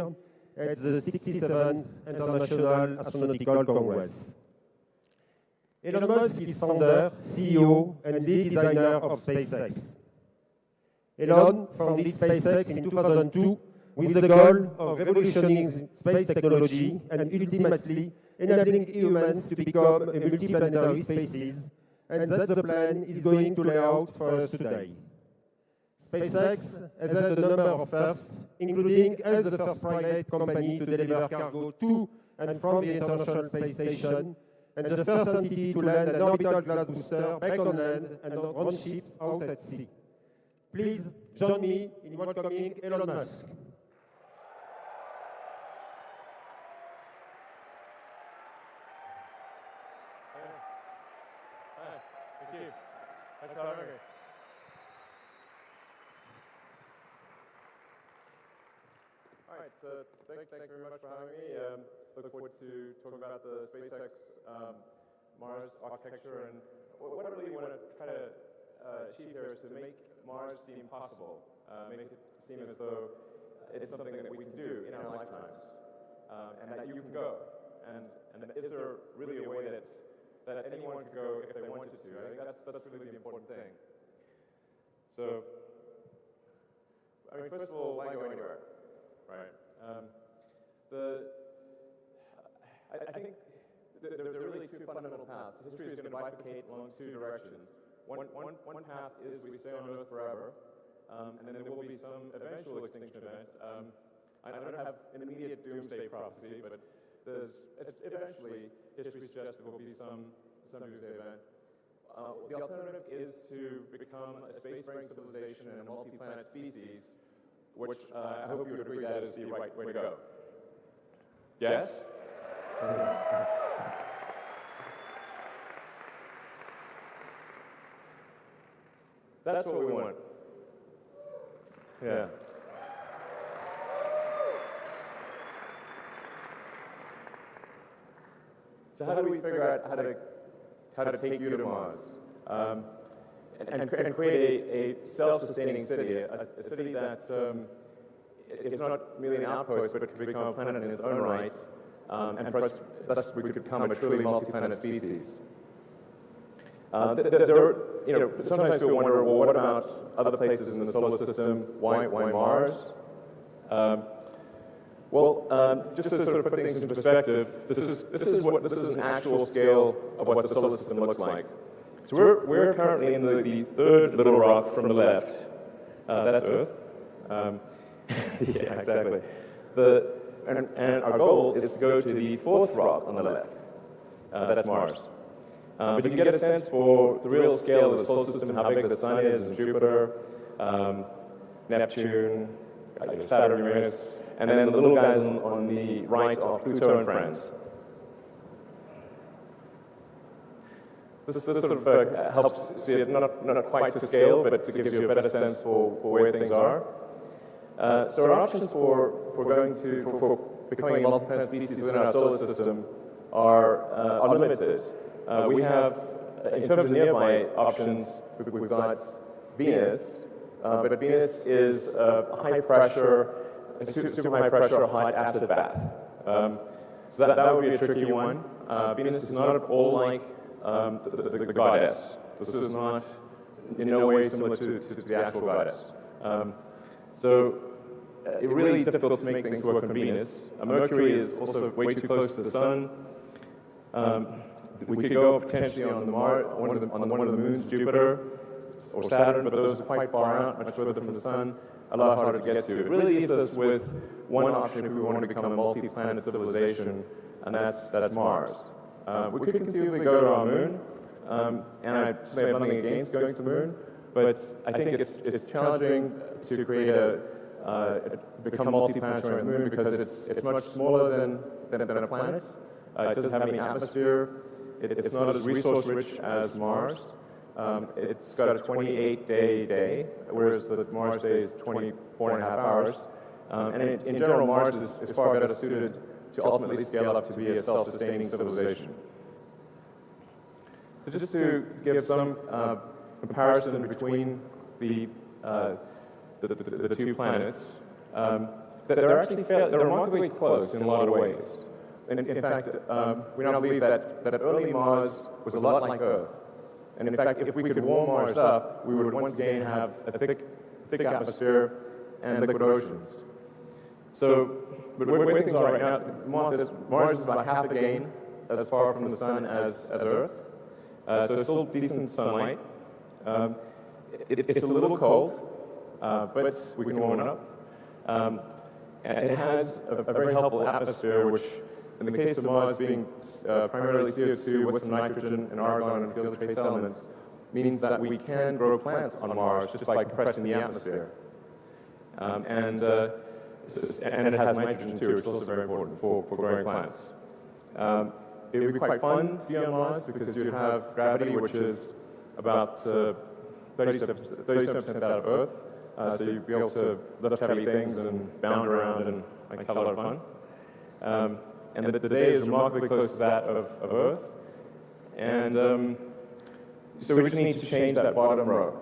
here at the 67th International Astronautical Congress. Elon Musk is founder, CEO, and lead designer of SpaceX. Elon founded SpaceX in 2002 with the goal of revolutionizing space technology and ultimately enabling humans to become a multiplanetary species, and that's the plan is going to lay out for us today. SpaceX has had a number of firsts, including as the first private company to deliver cargo to and from the International Space Station, and the first entity to land an orbital glass booster back on land and on ships out at sea. Please join me in welcoming Elon Musk. Thank you. Thanks for having me. All right, thank you very much for having me. Look forward to talking about the SpaceX Mars architecture, and what I really want to try to achieve here is to make Mars seem possible, make it seem as though it's something that we can do in our lifetimes, and that you can go. And is there really a way that anyone could go if they wanted to? I think that's really the important thing. So, I mean, first of all, why go anywhere, right? I think there are really two fundamental paths. History is going to bifurcate along two directions. One path is we stay on Earth forever, and then there will be some eventual extinction event. I don't have an immediate doomsday prophecy, but eventually history suggests there will be some doomsday event. The alternative is to become a space-faring civilization and a multi-planet species, which I hope you would agree that is the right way to go. Yes? That's what we want. Yeah. So how do we figure out how to take you to Mars and create a self-sustaining city, a city that is not merely an outpost, but it could become a planet in its own right, and for us, thus we could become a truly multi-planet species. Sometimes people wonder, well, what about other places in the solar system? Why Mars? Just to sort of put things into perspective, this is an actual scale of what the solar system looks like. So we're currently in the third little rock from the left. That's Earth. Yeah, exactly. And our goal is to go to the fourth rock on the left. That's Mars. But you can get a sense for the real scale of the solar system, how big the Sun is, and Jupiter, Neptune, Saturn, Uranus, and then the little guys on the right are Pluto and friends. This sort of helps see it not quite to scale, but it gives you a better sense for where things are. So our options for becoming a multi-planet species within our solar system are limited. We have, in terms of nearby options, we've got Venus, but Venus is a high-pressure, super high-pressure hot acid bath. So that would be a tricky one. Venus is not at all like the goddess. This is not in no way similar to the actual goddess. So it's really difficult to make things work on Venus. Mercury is also way too close to the Sun. We could go potentially on one of the moons, Jupiter or Saturn, but those are quite far out, much further from the Sun, a lot harder to get to. It really leaves us with one option if we want to become a multi-planet civilization, and that's Mars. We could conceivably go to our moon, and I say I have nothing against going to the moon, but I think it's challenging to create become a multi-planetary on the moon because it's much smaller than a planet. It doesn't have any atmosphere. It's not as resource-rich as Mars. It's got a 28-day day, whereas the Mars day is 24.5 hours. And in general, Mars is far better suited to ultimately scale up to be a self-sustaining civilization. So just to give some comparison between the two planets, they're actually they're remarkably close in a lot of ways. In fact, we now believe that early Mars was a lot like Earth. And in fact, if we could warm Mars up, we would once again have a thick atmosphere and liquid oceans. So, but where things are right now, Mars is about half again as far from the sun as Earth. So still decent sunlight. It's a little cold, but we can warm it up. And it has a very helpful atmosphere, which, in the case of Mars being primarily CO2 with some nitrogen and argon and field trace elements, means that we can grow plants on Mars just by compressing the atmosphere. And it has nitrogen too, which is also very important for growing plants. It would be quite fun to be on Mars because you'd have gravity, which is about 37% out of Earth. So you'd be able to lift heavy things and bound around and have a lot of fun. And the day is remarkably close to that of Earth. And so we just need to change that bottom row.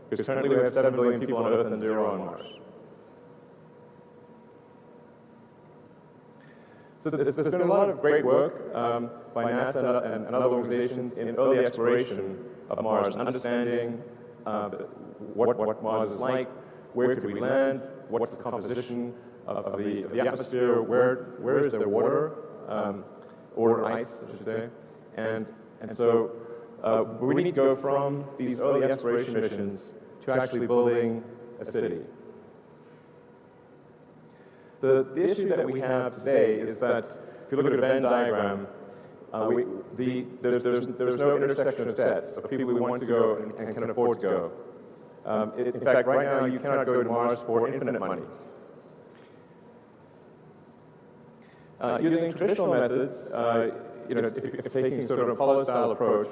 Because currently we have 7 billion people on Earth and 0 on Mars. So there's been a lot of great work by NASA and other organizations in early exploration of Mars, understanding what Mars is like, where could we land, what's the composition of the atmosphere, where is there water, or ice, I should say. And so we need to go from these early exploration missions to actually building a city. The issue that we have today is that if you look at a Venn diagram, there's no intersection of sets of people who want to go and can afford to go. In fact, right now you cannot go to Mars for infinite money. Using traditional methods, if taking sort of Apollo-style approach,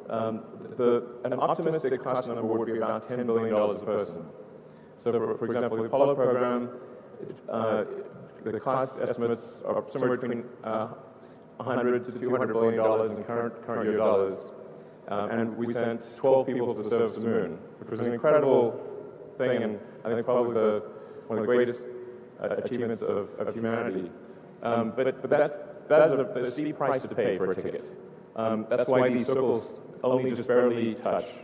an optimistic cost number would be about $10 billion a person. So, for example, the Apollo program, the cost estimates are somewhere between $100 to $200 billion in current year dollars. And we sent 12 people to the surface of the moon, which was an incredible thing, and I think probably one of the greatest achievements of humanity. But that is a steep price to pay for a ticket. That's why these circles only just barely touch.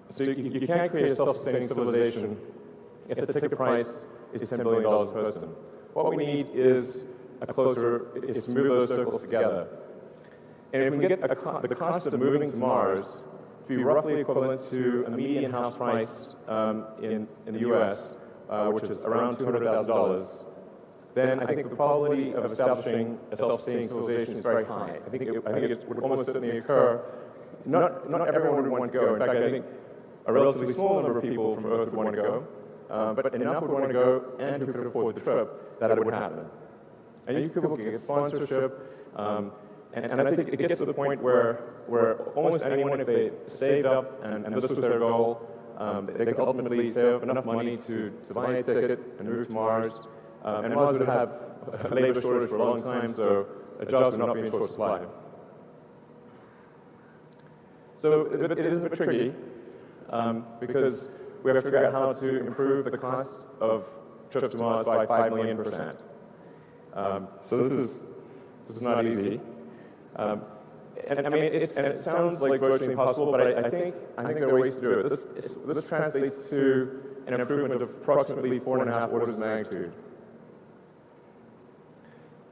So you can't create a self-sustaining civilization if the ticket price is $10 billion a person. What we need is to move those circles together. And if we get the cost of moving to Mars to be roughly equivalent to a median house price in the US, which is around $200,000, then I think the probability of establishing a self-sustaining civilization is very high. I think it would almost certainly occur. Not everyone would want to go. In fact, I think a relatively small number of people from Earth would want to go. But enough would want to go and who could afford the trip that it would happen. And you could get sponsorship, and I think it gets to the point where almost anyone, if they saved up and this was their goal, they could ultimately save up enough money to buy a ticket and move to Mars. And Mars would have a labor shortage for a long time, so jobs would not be in short supply. So it is a bit tricky, because we have to figure out how to improve the cost of trips to Mars by 5 million%. So this is not easy. And I mean, it sounds like virtually impossible, but I think there are ways to do it. This translates to an improvement of approximately 4.5 orders of magnitude.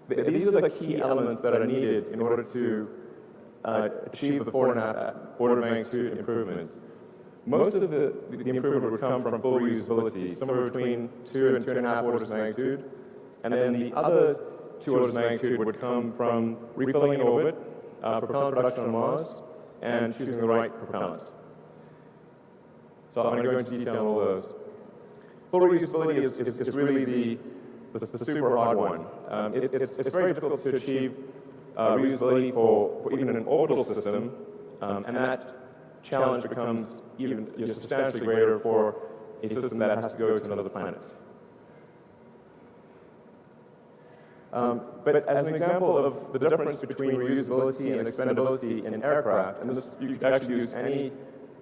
These are the key elements that are needed in order to achieve the 4.5 order of magnitude improvements. Most of the improvement would come from full reusability, somewhere between 2 and 2.5 orders of magnitude. And then the other 2 orders of magnitude would come from refilling an orbit, propellant production on Mars, and choosing the right propellant. So I'm going to go into detail on all those. Full reusability is really the super hard one. It's very difficult to achieve reusability for even an orbital system, and that challenge becomes even substantially greater for a system that has to go to another planet. But as an example of the difference between reusability and expendability in aircraft, and this, you could actually use any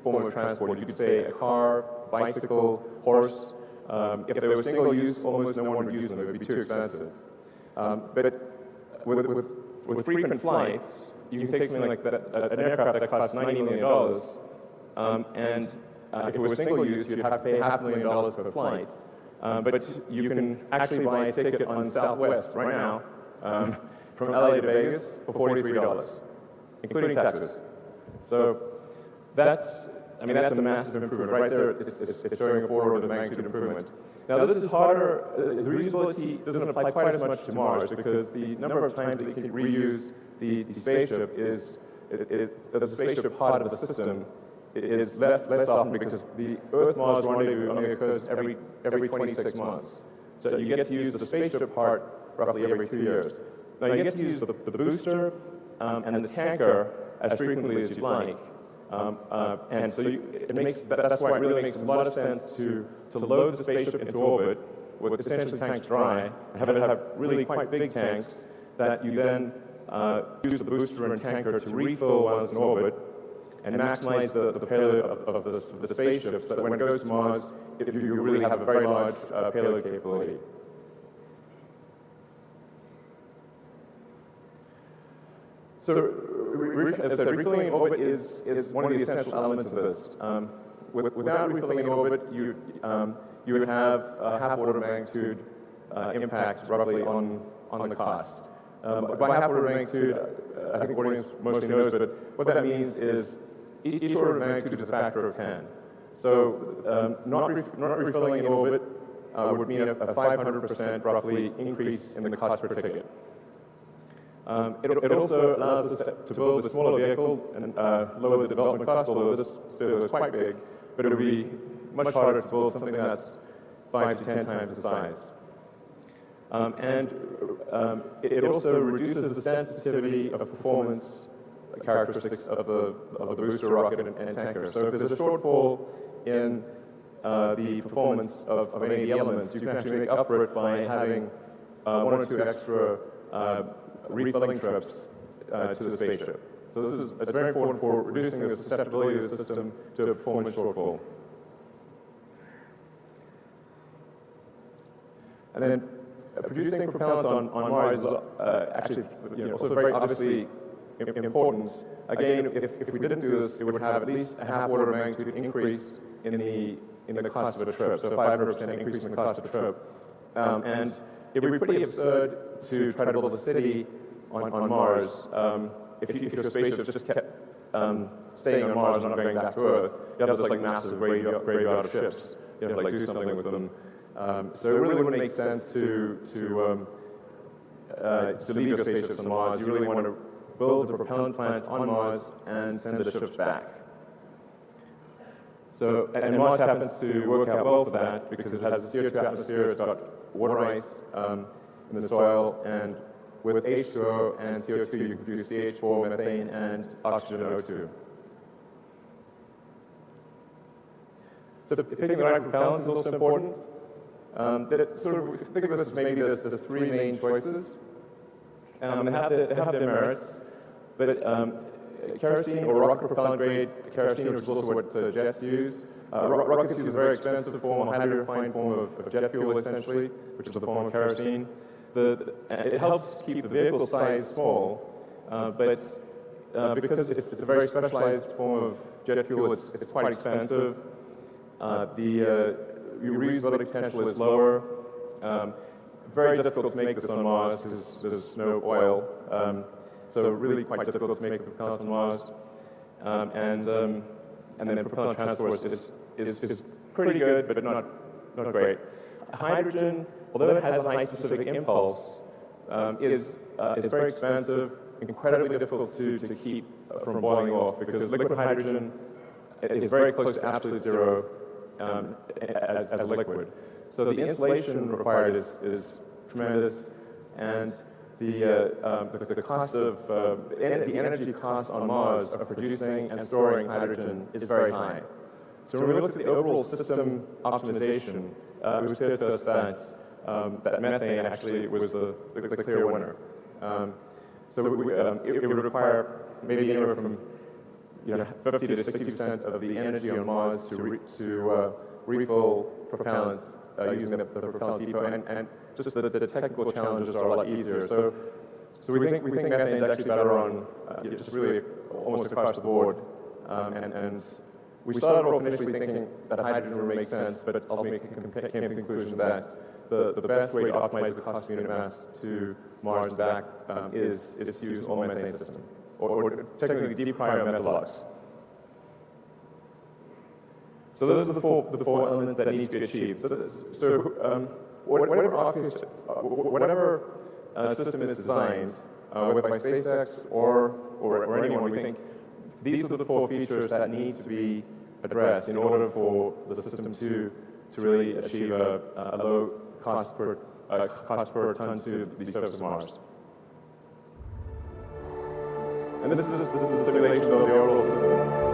form of transport. You could say a car, bicycle, horse. If they were single use, almost no one would use them. It would be too expensive. But with frequent flights, you can take something like an aircraft that costs $90 million, and if it was single use, you'd have to pay $500,000 per flight. But you can actually buy a ticket on Southwest right now from LA to Vegas for $43, including taxes. So that's a massive improvement. Right there, it's showing a forward of magnitude improvement. Now, this is harder. The reusability doesn't apply quite as much to Mars because the number of times that you can reuse the spaceship is, the spaceship part of the system is less often because the Earth-Mars rendezvous only occurs every 26 months. So you get to use the spaceship part roughly every 2 years. Now, you get to use the booster and the tanker as frequently as you'd like. And so that's why it really makes a lot of sense to load the spaceship into orbit with essentially tanks dry and have it have really quite big tanks that you then use the booster and tanker to refill while it's in orbit and maximize the payload of the spaceship so that when it goes to Mars, you really have a very large payload capability. So, as I said, refilling in orbit is one of the essential elements of this. Without refilling in orbit, you would have a half order of magnitude impact roughly on the cost. By half order of magnitude, I think the audience mostly knows, but what that means is each order of magnitude is a factor of 10. So not refilling in orbit would mean a 500% roughly increase in the cost per ticket. It also allows us to build a smaller vehicle and lower the development cost, although this vehicle is quite big, but it would be much harder to build something that's 5 to 10 times the size. It also reduces the sensitivity of performance characteristics of the booster rocket and tanker. So if there's a shortfall in the performance of any of the elements, you can actually make up for it by having 1 or 2 extra refilling trips to the spaceship. So it's very important for reducing the susceptibility of the system to a performance shortfall. And then producing propellants on Mars is actually also very obviously important. Again, if we didn't do this, it would have at least a half order of magnitude increase in the cost of a trip, so 500% increase in the cost of a trip. And it would be pretty absurd to try to build a city on Mars if your spaceship just kept staying on Mars and not going back to Earth. You have this like massive graveyard of ships. You have to like do something with them. So it really wouldn't make sense to leave your spaceships on Mars. You really want to build a propellant plant on Mars and send the ships back. So, and Mars happens to work out well for that because it has a CO2 atmosphere, it's got water ice in the soil, and with H2O and CO2 you can produce CH4, methane, and oxygen O2. So picking the right propellant is also important. Think of this as maybe there's 3 main choices. And they have their merits, but kerosene or rocket propellant grade kerosene, which is also what jets use. Rockets use a very expensive form, a highly refined form of jet fuel, essentially, which is a form of kerosene. It helps keep the vehicle size small, but because it's a very specialized form of jet fuel, it's quite expensive. The reusability potential is lower. Very difficult to make this on Mars because there's no oil. So really quite difficult to make the propellant on Mars. And then propellant transport is pretty good, but not great. Hydrogen, although it has a high specific impulse, is very expensive, incredibly difficult to keep from boiling off because liquid hydrogen is very close to absolute zero as a liquid. So the insulation required is tremendous, and the cost of the energy cost on Mars of producing and storing hydrogen is very high. So when we looked at the overall system optimization, it was clear to us that methane actually was the clear winner. So it would require maybe anywhere from 50 to 60% of the energy on Mars to refill propellants using the propellant depot, and just the technical challenges are a lot easier. So we think methane's actually better on just really almost across the board. And we started off initially thinking that hydrogen would make sense, but ultimately came to the conclusion that the best way to optimize the cost of unit mass to Mars and back is to use all methane system, or technically deep cryometallurgs. So those are the four elements that need to be achieved. Whatever system is designed, whether by SpaceX or anyone, we think these are the four features that need to be addressed in order for the system to really achieve a low cost per ton to the surface of Mars. And this is a simulation of the overall system.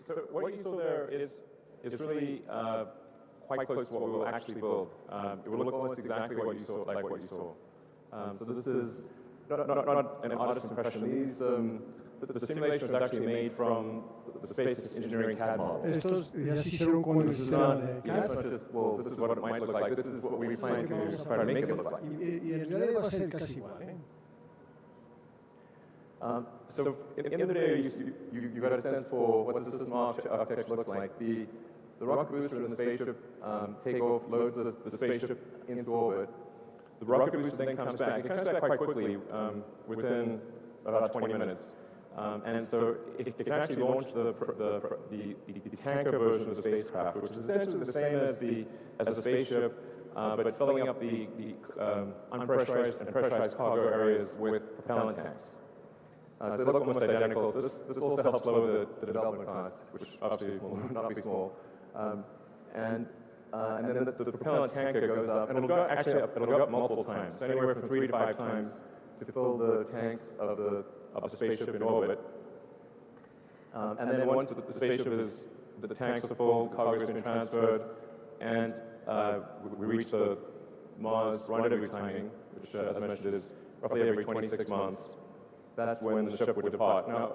So what you saw there is really quite close to what we will actually build. It will look almost exactly what you saw, like what you saw. So this is not an artist's impression. These the simulation was actually made from the space engineering CAD model. Estos ya se hicieron con el sistema de Yeah, it's not just, well, this is what it might look like. This is what we plan to try to make it look like. Y en realidad va a ser casi igual, ¿eh? So in the end of the day, you got a sense for what the system architecture looks like. The rocket booster and the spaceship take off, loads the spaceship into orbit. The rocket booster then comes back. It comes back quite quickly, within about 20 minutes. And so it can actually launch the tanker version of the spacecraft, which is essentially the same as the spaceship, but filling up the unpressurized and pressurized cargo areas with propellant tanks. So they look almost identical. So this also helps lower the development cost, which obviously will not be small. And then the propellant tanker goes up, and it'll go up multiple times, so anywhere from 3 to 5 times to fill the tanks of the spaceship in orbit. And then once the spaceship the tanks are full, cargo has been transferred, and we reach the Mars rendezvous timing, which, as I mentioned, is roughly every 26 months. That's when the ship would depart. Now,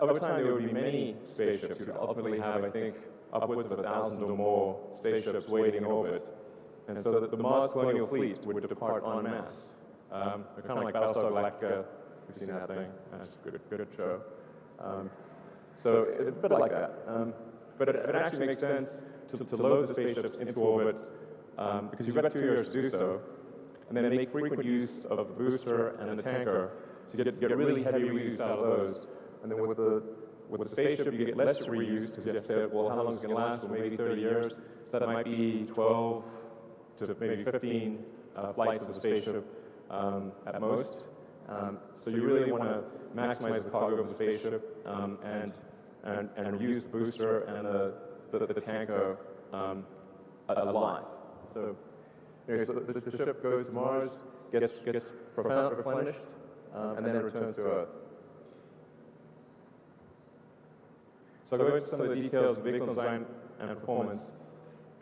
over time, there would be many spaceships. You'd ultimately have, I think, upwards of 1,000 or more spaceships waiting in orbit. And so the Mars colonial fleet would depart en masse. Kind of like Battlestar Galactica. You've seen that thing. That's a good show. So it's a bit like that. But it actually makes sense to load the spaceships into orbit because you've got 2 years to do so, and then make frequent use of the booster and the tanker to get really heavy reuse out of those. And then with the spaceship, you get less reuse because you have to say, well, how long is it going to last? Well, maybe 30 years. So that might be 12 to maybe 15 flights of the spaceship at most. So you really want to maximize the cargo of the spaceship and use the booster and the tanker a lot. So, anyway, so the ship goes to Mars, gets replenished, and then it returns to Earth. So I'll go into some of the details of vehicle design and performance.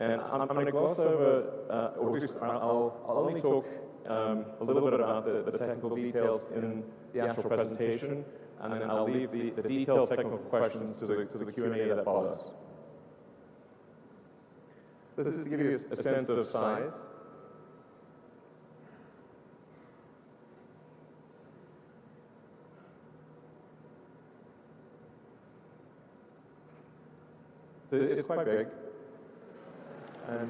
And I'm going to gloss over, I'll only talk a little bit about the technical details in the actual presentation, and then I'll leave the detailed technical questions to the Q&A that follows. This is to give you a sense of size. It's quite big. And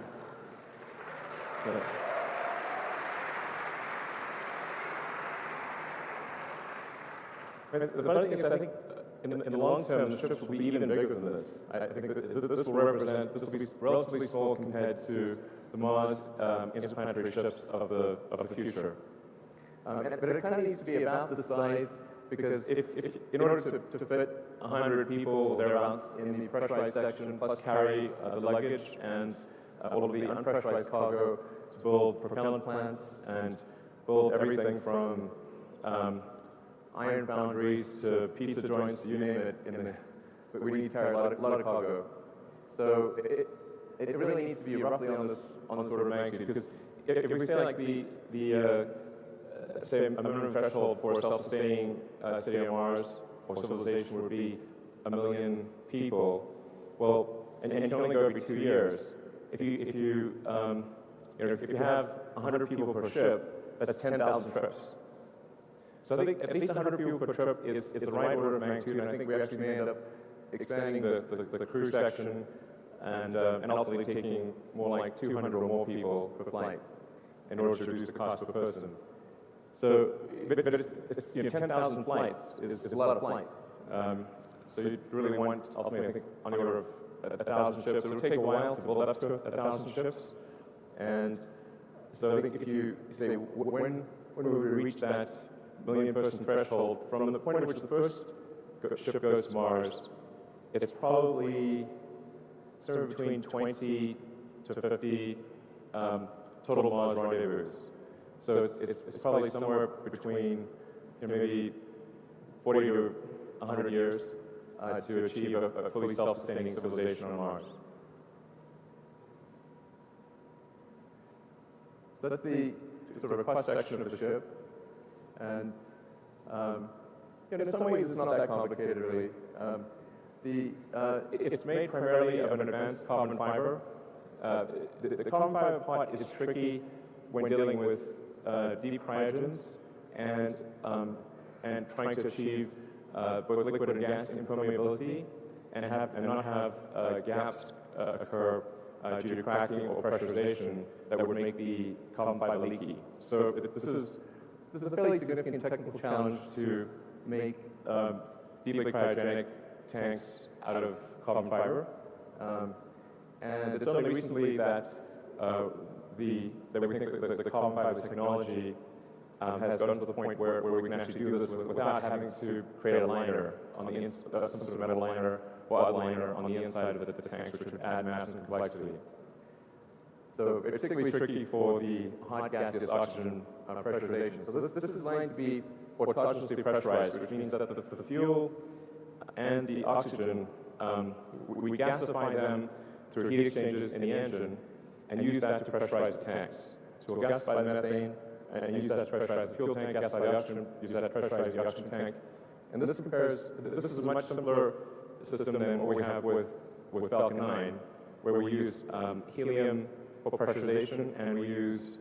the funny thing is, I think in the long term, the ships will be even bigger than this. I think that this will be relatively small compared to the Mars interplanetary ships of the future. But it kind of needs to be about this size because if in order to fit 100 people or thereabouts in the pressurized section, plus carry the luggage and all of the unpressurized cargo to build propellant plants and build everything from iron foundries to pizza joints, you name it. But we need to carry a lot of cargo. So it really needs to be roughly on this sort of magnitude. Because if we say like say a minimum threshold for a self-sustaining city on Mars or civilization would be 1 million people, well, and you can only go every 2 years. If you have 100 people per ship, that's 10,000 trips. So I think at least 100 people per trip is the right order of magnitude, and I think we actually may end up expanding the crew section and ultimately taking more like 200 or more people per flight in order to reduce the cost per person. So, but it's 10,000 flights is a lot of flights. So you really want ultimately, I think, on the order of 1,000 ships. It would take a while to build up to 1,000 ships, and so I think if you say when we reach that million-person threshold, from the point at which the first ship goes to Mars, it's probably somewhere between 20 to 50 total Mars rendezvous. So it's probably somewhere between maybe 40 to 100 years to achieve a fully self-sustaining civilization on Mars. So that's the sort of a cross-section of the ship. And in some ways, it's not that complicated, really. It's made primarily of an advanced carbon fiber. The carbon fiber part is tricky when dealing with deep cryogens and trying to achieve both liquid and gas impermeability and not have gaps occur due to cracking or pressurization that would make the carbon fiber leaky. So this is a fairly significant technical challenge to make deeply cryogenic tanks out of carbon fiber. And it's only recently that we think that the carbon fiber technology has gotten to the point where we can actually do this without having to create a liner on the some sort of metal liner or other liner on the inside of the tanks, which would add mass and complexity. So it's particularly tricky for the hot gaseous oxygen pressurization. So this is designed to be autogenously pressurized, which means that the fuel and the oxygen, we gasify them through heat exchangers in the engine and use that to pressurize the tanks. So we'll gasify the methane and use that to pressurize the fuel tank, gasify the oxygen, use that to pressurize the oxygen tank. And this is a much simpler system than what we have with Falcon 9, where we use helium for pressurization and we use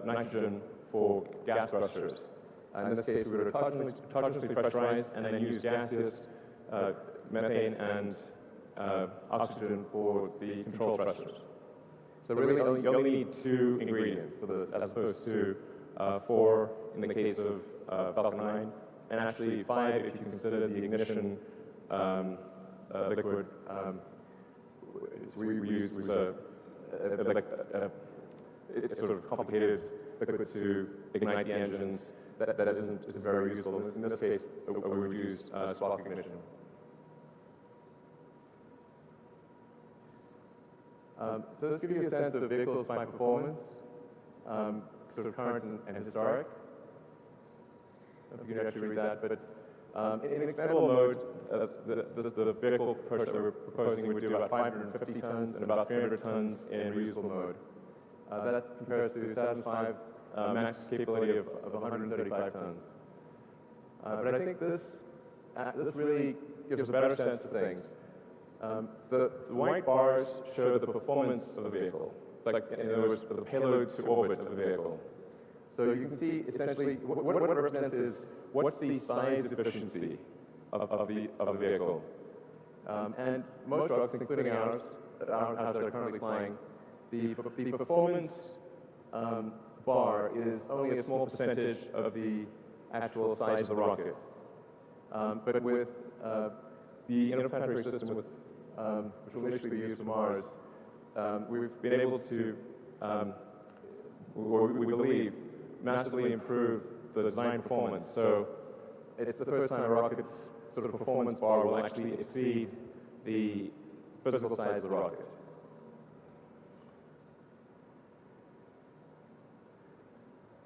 nitrogen for gas thrusters. In this case, we would autogenously pressurize and then use gaseous methane and oxygen for the control thrusters. So really, you only need 2 ingredients for this, as opposed to 4 in the case of Falcon 9, and actually 5 if you consider the ignition liquid. We use it's sort of complicated liquid to ignite the engines that isn't very useful. In this case, we would use spark ignition. So this gives you a sense of vehicles by performance, sort of current and historic. I don't know if you can actually read that, but in expandable mode, the vehicle approach that we're proposing would do about 550 tons and about 300 tons in reusable mode. That compares to Saturn's 5 max capability of 135 tons. But I think this really gives us a better sense of things. The white bars show the performance of the vehicle, like in other words, the payload to orbit of the vehicle. So you can see essentially what it represents is what's the size efficiency of the vehicle. And most drugs, including ours that are currently flying, the performance bar is only a small percentage of the actual size of the rocket. But with the interplanetary system, which will initially be used for Mars, we've been able to, or we believe, massively improve the design performance. So it's the first time a rocket's sort of performance bar will actually exceed the physical size of the rocket.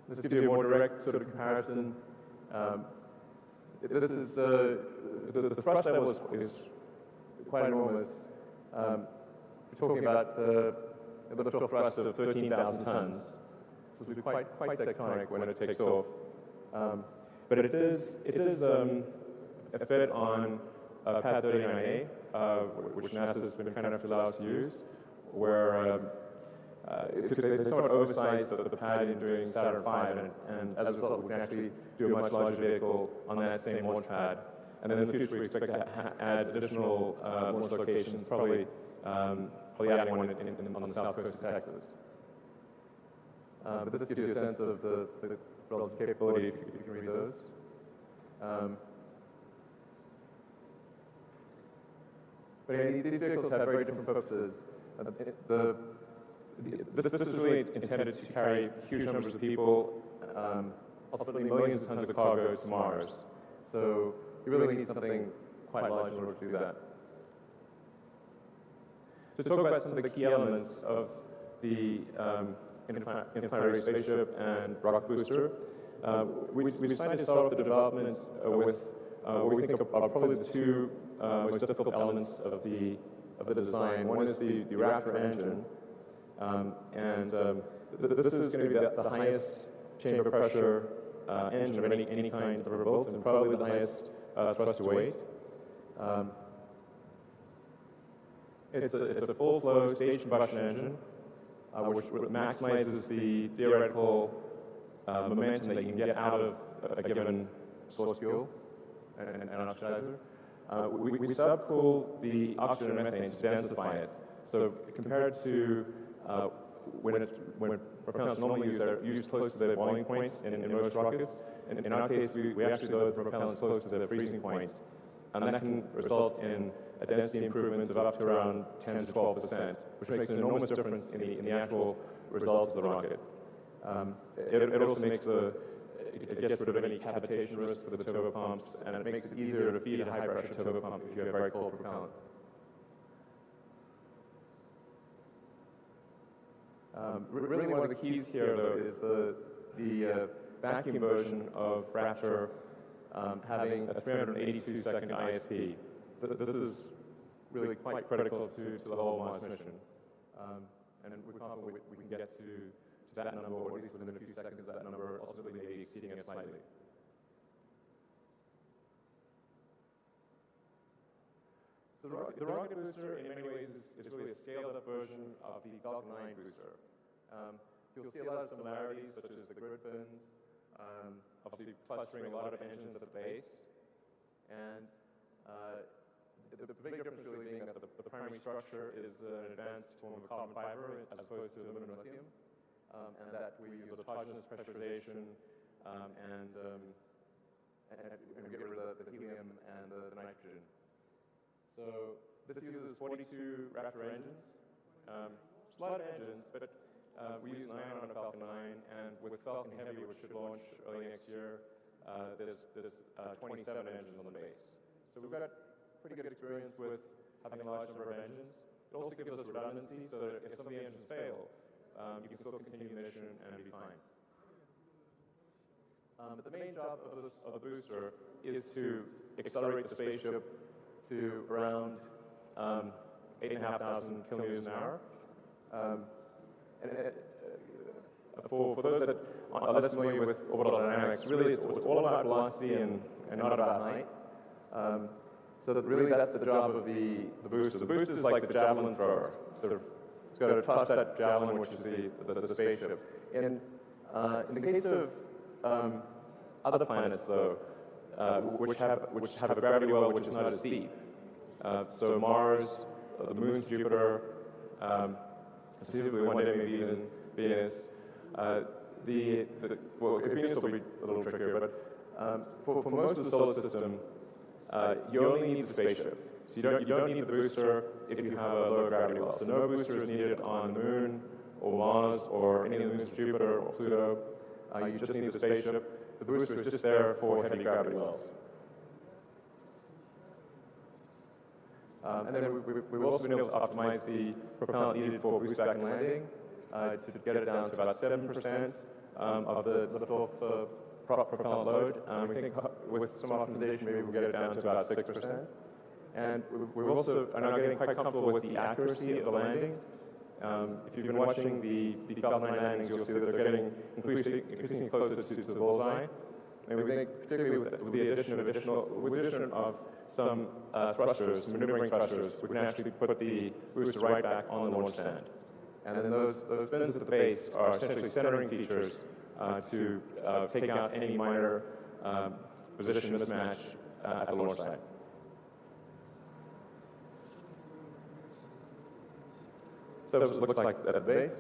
This gives you a more direct sort of comparison. This is the thrust level is quite enormous. We're talking about a lift-off thrust of 13,000 tons. So it'll be quite tectonic when it takes off. But it is a fit on Pad 39A, which NASA's been kind enough to allow us to use, where they somewhat oversized the pad in doing Saturn V, and as a result, we can actually do a much larger vehicle on that same launch pad. And then in the future, we expect to add additional launch locations, probably adding one on the south coast of Texas. But this gives you a sense of the relative capability, if you can read those. But yeah, these vehicles have very different purposes. This is really intended to carry huge numbers of people, ultimately millions of tons of cargo to Mars. So you really need something quite large in order to do that. So to talk about some of the key elements of the interplanetary spaceship and rocket booster, we decided to start off the development with what we think are probably the 2 most difficult elements of the design. One is the Raptor engine, this is going to be the highest chamber pressure engine of any kind ever built, and probably the highest thrust to weight. It's a full-flow staged combustion engine, which maximizes the theoretical momentum that you can get out of a given source fuel and oxidizer. We subcool the oxygen and methane to densify it. So compared to when propellants normally they're used close to their boiling point in most rockets, in our case, we actually load the propellants close to their freezing point. And that can result in a density improvement of up to around 10 to 12%, which makes an enormous difference in the actual results of the rocket. It also makes it gets rid of any cavitation risk for the turbopumps, and it makes it easier to feed a high-pressure turbopump if you have very cold propellant. Really, one of the keys here, though, is the vacuum version of Raptor having a 382-second ISP. This is really quite critical to the whole Mars mission. And we're confident we can get to that number, or at least within a few seconds of that number, ultimately maybe exceeding it slightly. So the rocket booster, in many ways, is really a scaled-up version of the Falcon 9 booster. You'll see a lot of similarities, such as the grid fins, obviously clustering a lot of engines at the base, and the big difference really being that the primary structure is an advanced form of carbon fiber as opposed to aluminum lithium, and that we use autogenous pressurization and get rid of the helium and the nitrogen. So this uses 42 Raptor engines. It's a lot of engines, but we use 9 on a Falcon 9, and with Falcon Heavy, which should launch early next year, there's 27 engines on the base. So we've got pretty good experience with having a large number of engines. It also gives us redundancy, so that if some of the engines fail, you can still continue the mission and be fine. But the main job of the booster is to accelerate the spaceship to around 8,500 kilometers an hour. For those that are less familiar with orbital dynamics, really it's all about velocity and not about height. So that really that's the job of the booster. The booster is like the javelin thrower. Sort of, it's got to toss that javelin, which is the spaceship. In the case of other planets, though, which have a gravity well which is not as deep. So Mars, the moons, Jupiter, conceivably one day maybe even Venus. Venus will be a little trickier, but for most of the solar system, you only need the spaceship. So you don't need the booster if you have a low gravity well. So no booster is needed on the Moon or Mars or any of the moons of Jupiter or Pluto. You just need the spaceship. The booster is just there for heavy gravity wells. And then we've also been able to optimize the propellant needed for boost back and landing to get it down to about 7% of the liftoff propellant load. We think with some optimization, maybe we'll get it down to about 6%. And we also are now getting quite comfortable with the accuracy of the landing. If you've been watching the Falcon 9 landings, you'll see that they're getting increasingly closer to the bullseye. And we think, particularly with the addition of some thrusters, some maneuvering thrusters, we can actually put the booster right back on the launch stand. And then those fins at the base are essentially centering features to take out any minor position mismatch at the launch site. So it looks like at the base.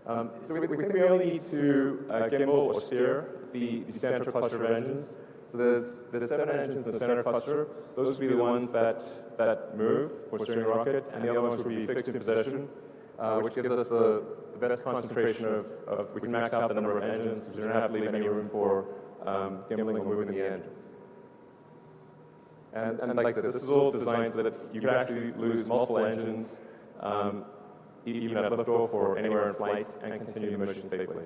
So we think we only need to gimbal or steer the center cluster of engines. So there's 7 engines in the center cluster. Those would be the ones that move for steering a rocket, and the other ones would be fixed in position, which gives us the best concentration of we can max out the number of engines because we don't have to leave any room for gimbaling or moving the engines. And like I said, this is all designed so that you could actually lose multiple engines even at liftoff or anywhere in flight and continue the mission safely.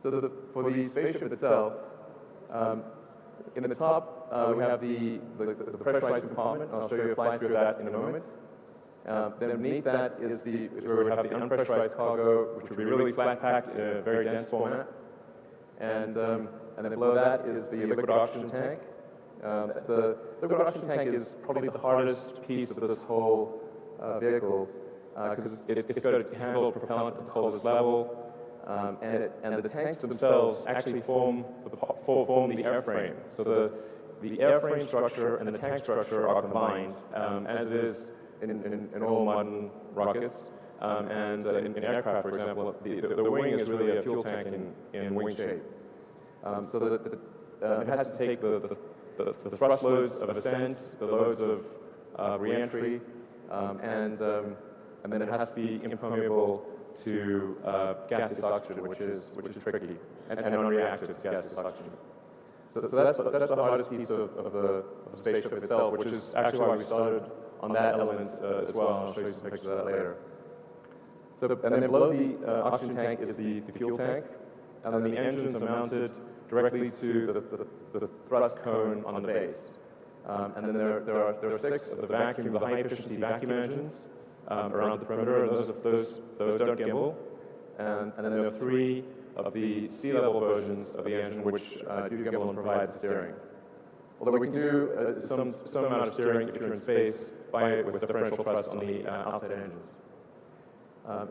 So for the spaceship itself, In the top, we have the pressurized compartment. I'll show you a fly through that in a moment. Then beneath that is where we have the unpressurized cargo, which would be really flat packed in a very dense format. And then below that is the liquid oxygen tank. The liquid oxygen tank is probably the hardest piece of this whole vehicle because it's got to handle propellant at the coldest level. And the tanks themselves actually form the airframe. So the airframe structure and the tank structure are combined, as it is in all modern rockets. And in aircraft, for example, the wing is really a fuel tank in wing shape. So that it has to take the thrust loads of ascent, the loads of re-entry, and then it has to be impermeable to gaseous oxygen, which is tricky, and non-reactive to gaseous oxygen. So that's the hardest piece of the spaceship itself, which is actually why we started on that element as well. I'll show you some pictures of that later. And then below the oxygen tank is the fuel tank, and then the engines are mounted directly to the thrust cone on the base. And then there are 6 of the high-efficiency vacuum engines around the perimeter, and those don't gimbal. And then there are 3 of the sea-level versions of the engine which do gimbal and provide the steering. Although we can do some amount of steering if you're in space with differential thrust on the outside engines.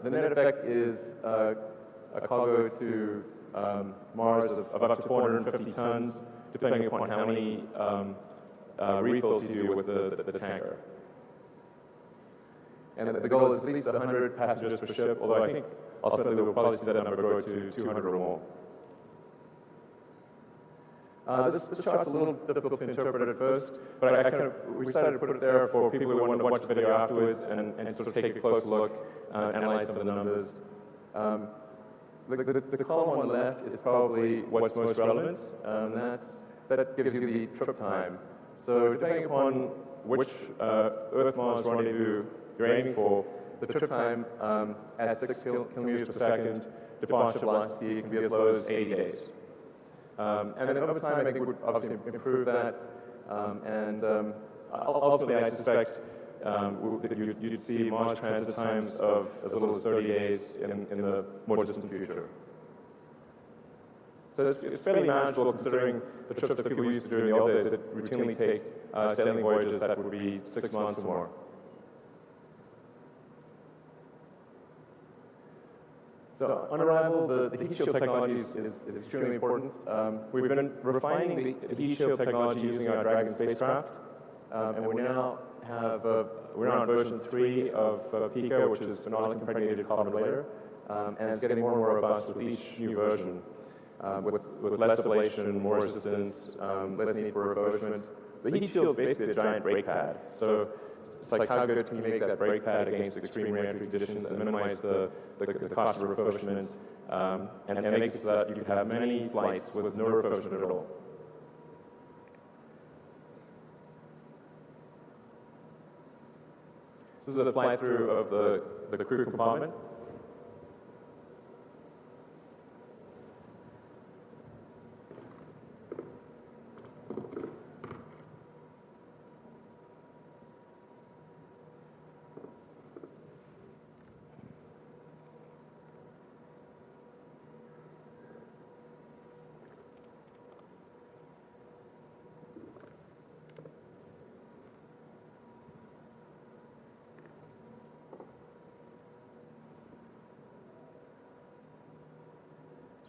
The net effect is a cargo to Mars of up to 450 tons, depending upon how many refills you do with the tanker. And the goal is at least 100 passengers per ship, although I think ultimately we'll probably see that number grow to 200 or more. This chart's a little difficult to interpret at first, but we decided to put it there for people who want to watch the video afterwards and sort of take a close look, analyze some of the numbers. The column on the left is probably what's most relevant, and that gives you the trip time. So depending upon which Earth-Mars rendezvous you're aiming for, the trip time at 6 kilometers per second, departure velocity can be as low as 80 days. And then over time, I think we would obviously improve that. Ultimately, I suspect that you'd see Mars transit times of as little as 30 days in the more distant future. So it's fairly manageable considering the trips that people used to do in the old days that routinely take sailing voyages that would be 6 months or more. So on arrival, the heat shield technology is extremely important. We've been refining the heat shield technology using our Dragon spacecraft, and we're now on version 3 of Pico, which is phenolic impregnated carbon ablator, and it's getting more and more robust with each new version, with less ablation, more resistance, less need for refurbishment. The heat shield is basically a giant brake pad. So it's like how good can you make that brake pad against extreme re-entry conditions and minimize the cost of refurbishment and make it so that you can have many flights with no refurbishment at all. So this is a fly-through of the crew compartment.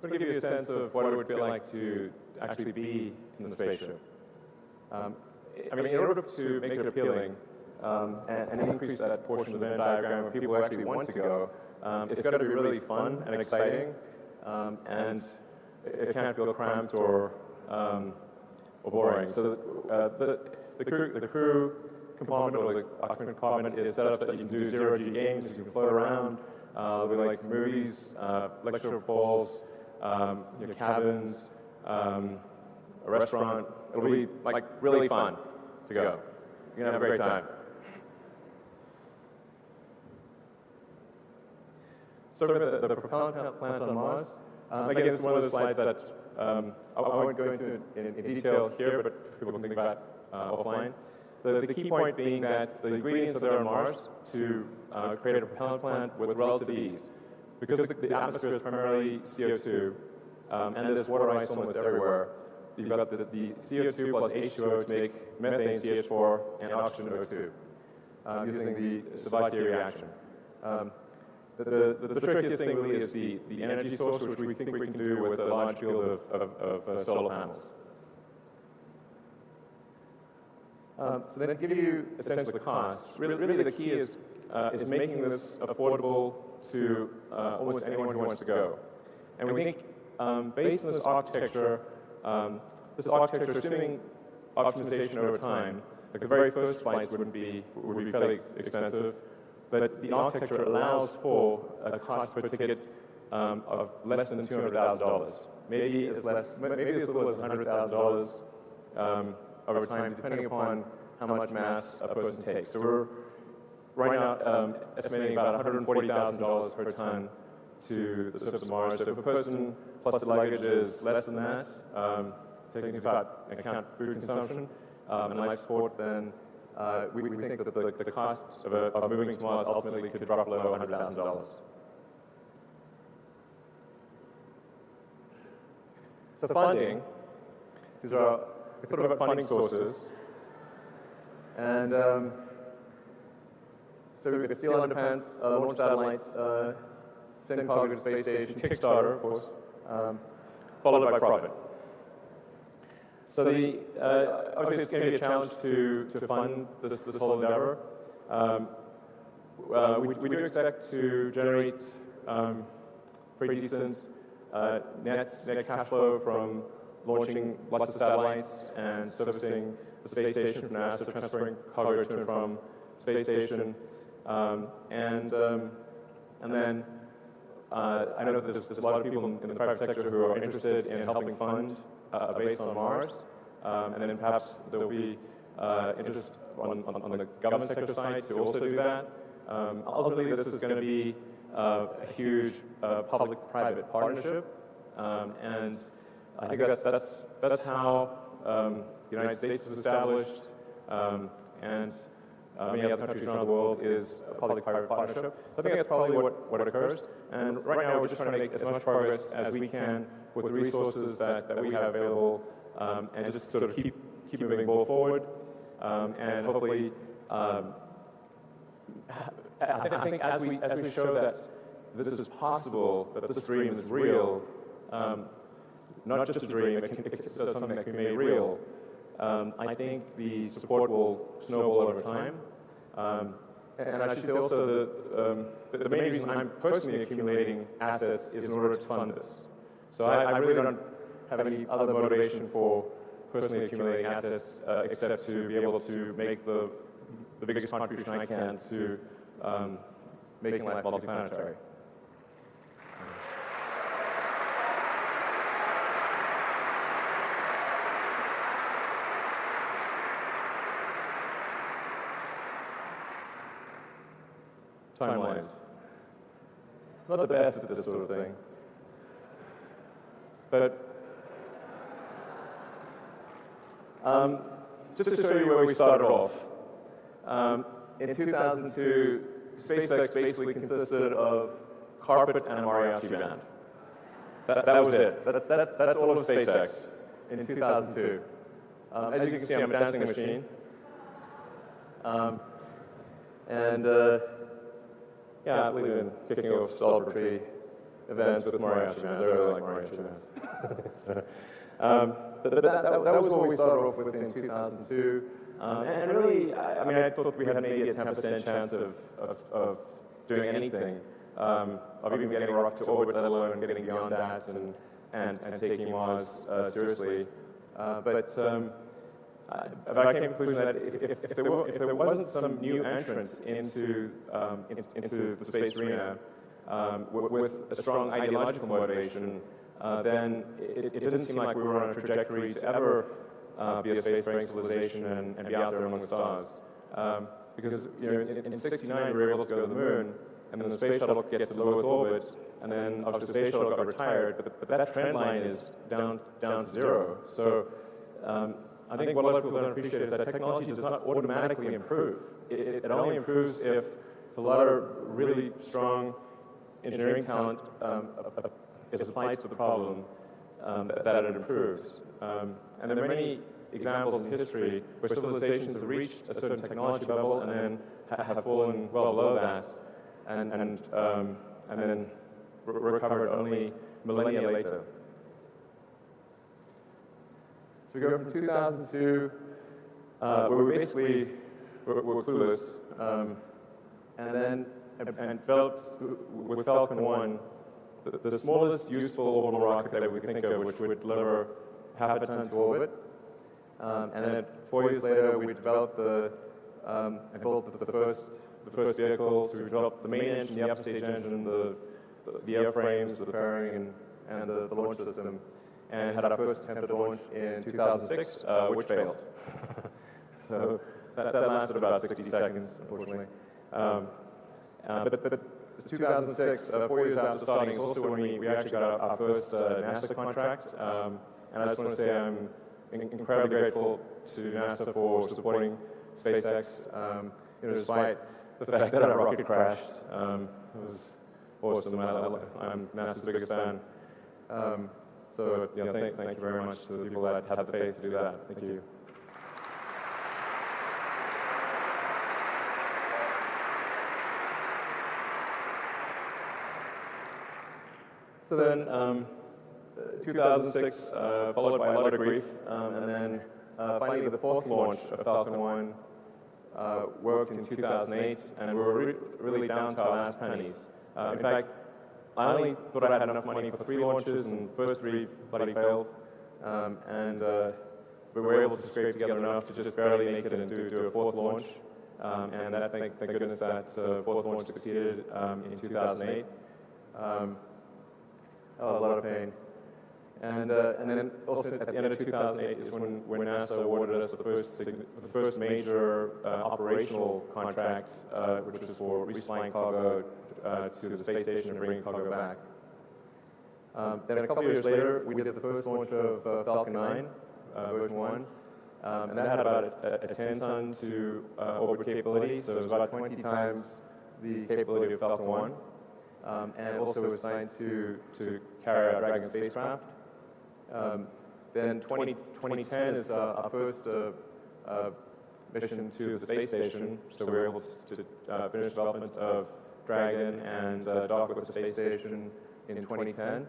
I'm going to give you a sense of what it would feel like to actually be in the spaceship. I mean, in order to make it appealing and increase that portion of the Venn diagram where people actually want to go, it's got to be really fun and exciting, and it can't feel cramped or boring. So the crew compartment or the occupant compartment is set up so that you can do zero-G games, you can float around. There'll be like movies, lecture halls, cabins, a restaurant. It'll be like really fun to go. You're gonna have a great time. So the propellant plant on Mars, Again, this is one of those slides that I won't go into in detail here, but people can think about offline. The key point being that the ingredients are there on Mars to create a propellant plant with relative ease. Because the atmosphere is primarily CO2, and there's water ice almost everywhere, you've got the CO2 plus H2O to make methane CH4 and oxygen O2 using the Sabatier reaction. The trickiest thing really is the energy source, which we think we can do with a large field of solar panels. So then to give you a sense of the cost, really the key is making this affordable to almost anyone who wants to go. And we think based on this architecture, assuming optimization over time, like the very first flights would be fairly expensive, but the architecture allows for a cost per ticket of less than $200,000. Maybe as little as $100,000 over time, depending upon how much mass a person takes. So we're right now estimating about $140,000 per ton to the surface of Mars. So if a person plus the luggage is less than that, taking into account food consumption and life support, then we think that the cost of moving to Mars ultimately could drop below $100,000. So funding, these are sort of funding sources. And so we've got Steel Underpants, launch satellites, send cargo to the space station, Kickstarter, of course, followed by profit. So obviously it's going to be a challenge to fund this whole endeavor. We do expect to generate pretty decent net cash flow from launching lots of satellites and servicing the space station from NASA, transferring cargo to and from space station, and then I know that there's a lot of people in the private sector who are interested in helping fund a base on Mars, and then perhaps there will be interest on the government sector side to also do that. Ultimately, this is going to be a huge public-private partnership, and I think that's how the United States was established, and many other countries around the world is a public-private partnership. So I think that's probably what occurs. And right now we're just trying to make as much progress as we can with the resources that we have available, and just sort of keep moving the ball forward. And hopefully, I think as we show that this is possible, that this dream is real, not just a dream, it's something that can be made real. I think the support will snowball over time. And I should say also the main reason I'm personally accumulating assets is in order to fund this. So I really don't have any other motivation for personally accumulating assets except to be able to make the biggest contribution I can to making life multiplanetary. Timelines. Not the best at this sort of thing. But just to show you where we started off, in 2002, SpaceX basically consisted of carpet and a mariachi band. That was it. That's all of SpaceX in 2002. As you can see, I'm a dancing machine. Yeah, I believe in kicking off celebratory events with mariachi bands. I really like mariachi bands. But that was what we started off with in 2002. And really, I mean, I thought we had maybe a 10% chance of doing anything, of even getting a rocket to orbit, let alone getting beyond that and taking Mars seriously. But I came to the conclusion that if there wasn't some new entrant into the space arena with a strong ideological motivation, then it didn't seem like we were on a trajectory to ever be a spacefaring civilization and be out there among the stars. Because in '69 we were able to go to the moon, and then the space shuttle gets to low Earth orbit, and then obviously the space shuttle got retired, but that trend line is down to zero. So I think what a lot of people don't appreciate is that technology does not automatically improve. It only improves if a lot of really strong engineering talent is applied to the problem that it improves. And there are many examples in history where civilizations have reached a certain technology level and then have fallen well below that, and then recovered only millennia later. So we go from 2002, where we basically were clueless, and developed with Falcon 1 the smallest useful orbital rocket that we think of, which would deliver half a ton to orbit. And then 4 years later, we developed and built the first vehicles. We developed the main engine, the upstage engine, the airframes, the fairing, and the launch system, and had our first attempt at launch in 2006, which failed. So that lasted about 60 seconds, unfortunately. But 2006, 4 years after starting, is also when we actually got our first NASA contract. And I just want to say I'm incredibly grateful to NASA for supporting SpaceX, despite the fact that our rocket crashed. It was awesome. I'm NASA's biggest fan. So thank you very much to the people that had the faith to do that. Thank you. So then, 2006, followed by a lot of grief, and then finally the fourth launch of Falcon 1 worked in 2008, and we were really down to our last pennies. In fact, I only thought I had enough money for 3 launches, and the first 3 bloody failed, and we were able to scrape together enough to just barely make it and do a fourth launch, and thank goodness that fourth launch succeeded in 2008. A lot of pain. And then also at the end of 2008 is when NASA awarded us the first major operational contract, which was for reflying cargo to the space station and bringing cargo back. Then a couple of years later, we did the first launch of Falcon 9, version 1, and that had about a 10-ton to orbit capability, so it was about 20 times the capability of Falcon 1. And also was assigned to carry our Dragon spacecraft. Then 2010 is our first mission to the space station, so we were able to finish development of Dragon and dock with the space station in 2010.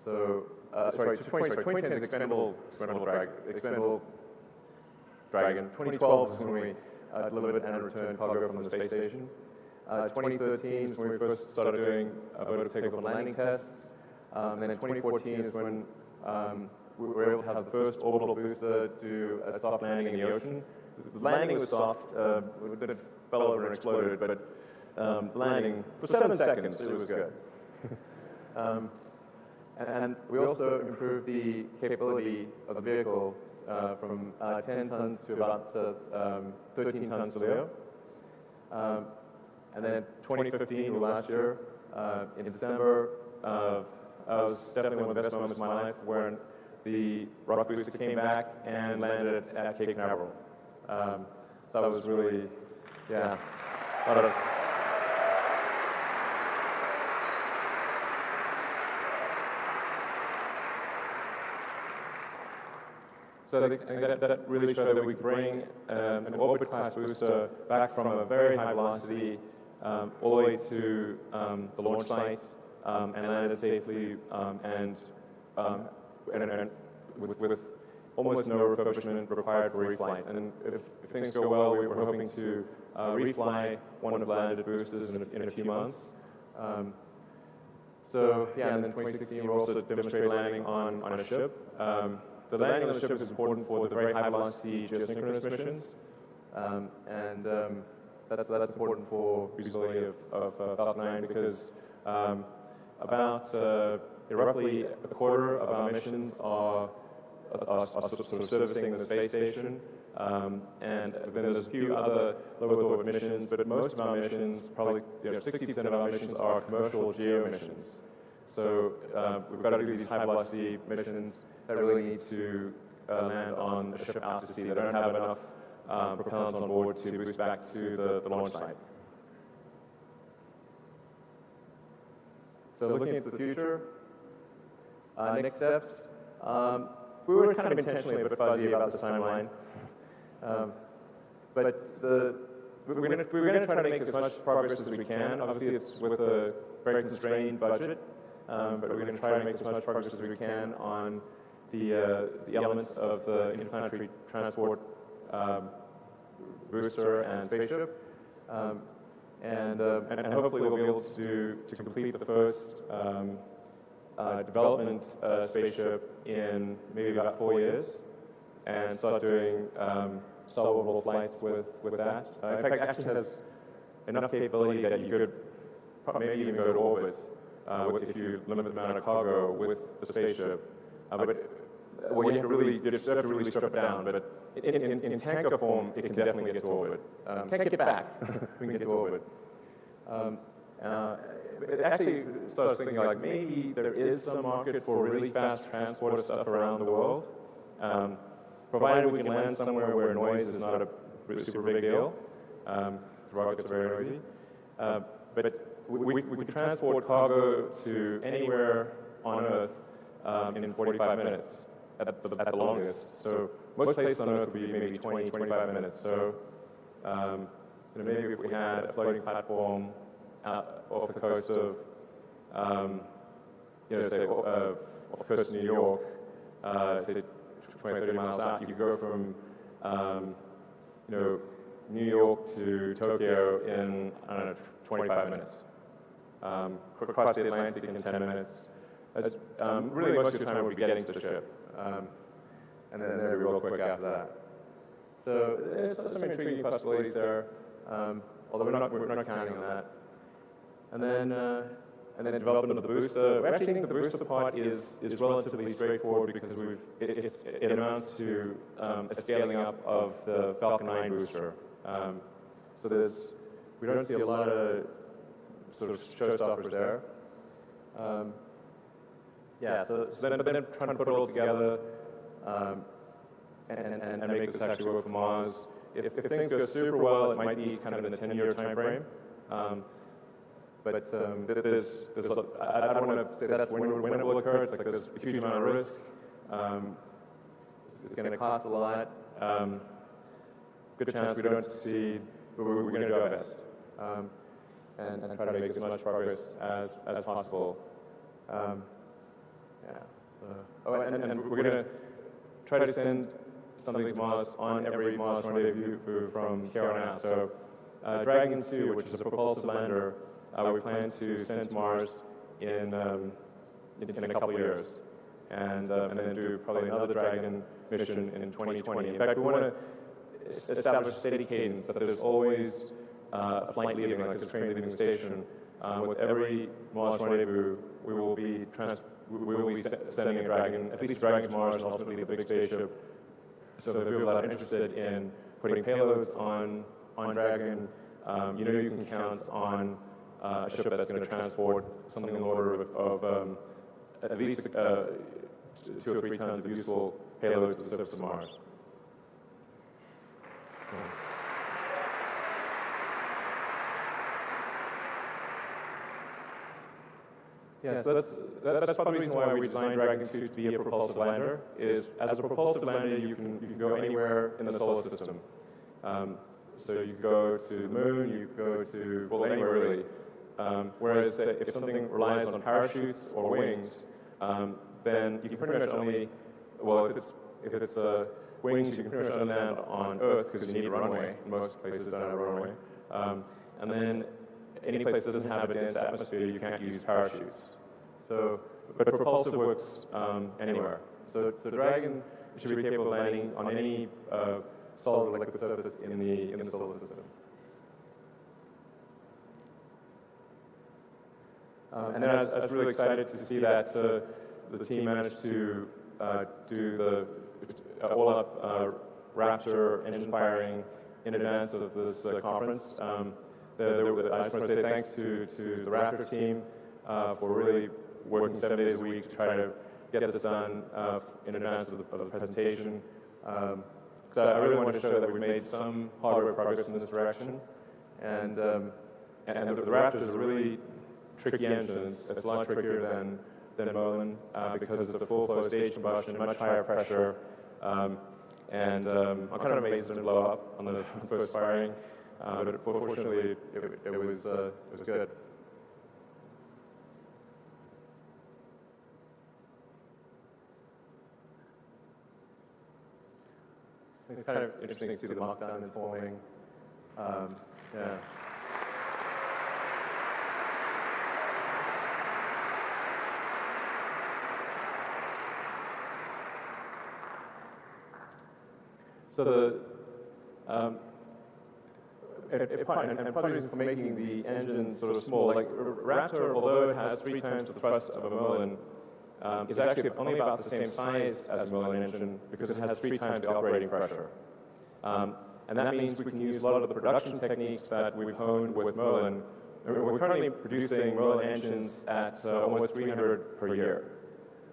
2010 is expendable Dragon. 2012 is when we delivered and returned cargo from the space station. 2013 is when we first started doing vertical takeoff and landing tests. And then 2014 is when we were able to have the first orbital booster do a soft landing in the ocean. The landing was soft, it fell over and exploded, but landing, for 7 seconds, it was good. And we also improved the capability of the vehicle from 10 tons to about 13 tons to Leo. And then 2015, last year, in December, was definitely one of the best moments of my life when the rocket booster came back and landed at Cape Canaveral. So that was really, a lot of... So I think that really showed that we could bring an orbit-class booster back from a very high velocity all the way to the launch site and landed safely and with almost no refurbishment required for reflight. And if things go well, we were hoping to refly one of the landed boosters in a few months. And then in 2016, we also demonstrated landing on a ship. The landing on the ship is important for the very high-velocity geosynchronous missions, that's important for usability of Falcon 9 because roughly a quarter of our missions are sort of servicing the space station, And then there's a few other low Earth orbit missions, but most of our missions, probably 60% of our missions are commercial geo missions. So we've got to do these high velocity missions that really need to land on a ship out to sea. They don't have enough propellants on board to boost back to the launch site. So looking into the future, next steps, we were kind of intentionally a bit fuzzy about the timeline. But we're going to try to make as much progress as we can. Obviously, it's with a very constrained budget, but we're going to try to make as much progress as we can on the elements of the interplanetary transport booster and spaceship. And hopefully we'll be able to complete the first development spaceship in maybe about 4 years and start doing suborbital flights with that. In fact, it actually has enough capability that you could maybe even go to orbit if you limit the amount of cargo with the spaceship. Well, you just have to really strip it down. But in tanker form, it can definitely get to orbit. Can't get back. We can get to orbit. It actually starts thinking like maybe there is some market for really fast transport of stuff around the world, provided we can land somewhere where noise is not a super big deal. The rockets are very noisy. But we can transport cargo to anywhere on Earth in 45 minutes at the longest. So most places on Earth would be maybe 20, 25 minutes. So maybe if we had a floating platform out off the coast of, say, off the coast of New York, say 20, 30 miles out, you could go from, New York to Tokyo in, 25 minutes. Across the Atlantic in 10 minutes. Really, most of the time we'll be getting to the ship. And then they're real quick after that. So there's some intriguing possibilities there, although we're not counting on that. And then development of the booster. We actually think the booster part is relatively straightforward because it amounts to a scaling up of the Falcon 9 booster. So we don't see a lot of sort of showstoppers there. But then trying to put it all together and make this actually work for Mars. If things go super well, it might be kind of in the 10-year time frame. But there's I don't want to say that's when it will occur. It's like there's a huge amount of risk. It's going to cost a lot. Good chance we don't succeed, but we're going to do our best and try to make as much progress as possible. And we're going to try to send something to Mars on every Mars rendezvous from here on out. So Dragon 2, which is a propulsive lander, we plan to send to Mars in a couple of years, and then do probably another Dragon mission in 2020. In fact, we want to establish a steady cadence that there's always a flight leaving, like a train leaving the station. With every Mars rendezvous, we will be sending a Dragon, at least Dragon to Mars, and ultimately the big spaceship. So there are people that are interested in putting payloads on Dragon. You can count on a ship that's going to transport something in the order of at least 2 or 3 tons of useful payloads to the surface of Mars. Yeah, so that's part of the reason why we designed Dragon 2 to be a propulsive lander. Is as a propulsive lander, you can go anywhere in the solar system. So you go to the moon, you go to anywhere really. Whereas if something relies on parachutes or wings, then you can pretty much only, if it's wings, you can pretty much only land on Earth because you need a runway. Most places don't have a runway. And then any place that doesn't have a dense atmosphere, you can't use parachutes. So, but propulsive works anywhere. So Dragon should be capable of landing on any solid liquid surface in the solar system. And then I was really excited to see that the team managed to do the all-up Raptor engine firing in advance of this conference. I just want to say thanks to the Raptor team for really working 7 days a week to try to get this done in advance of the presentation. So I really want to show that we've made some hardware progress in this direction. And the Raptor is a really tricky engine. It's a lot trickier than Merlin because it's a full flow stage combustion, much higher pressure. I'm kind of amazed it didn't blow up on the first firing, but fortunately it was good. It's kind of interesting to see the mock diamonds forming. Yeah. So part of the reason for making the engine sort of small, like Raptor, although it has 3 times the thrust of a Merlin, is actually only about the same size as a Merlin engine because it has 3 times the operating pressure. And that means we can use a lot of the production techniques that we've honed with Merlin. We're currently producing Merlin engines at almost 300 per year.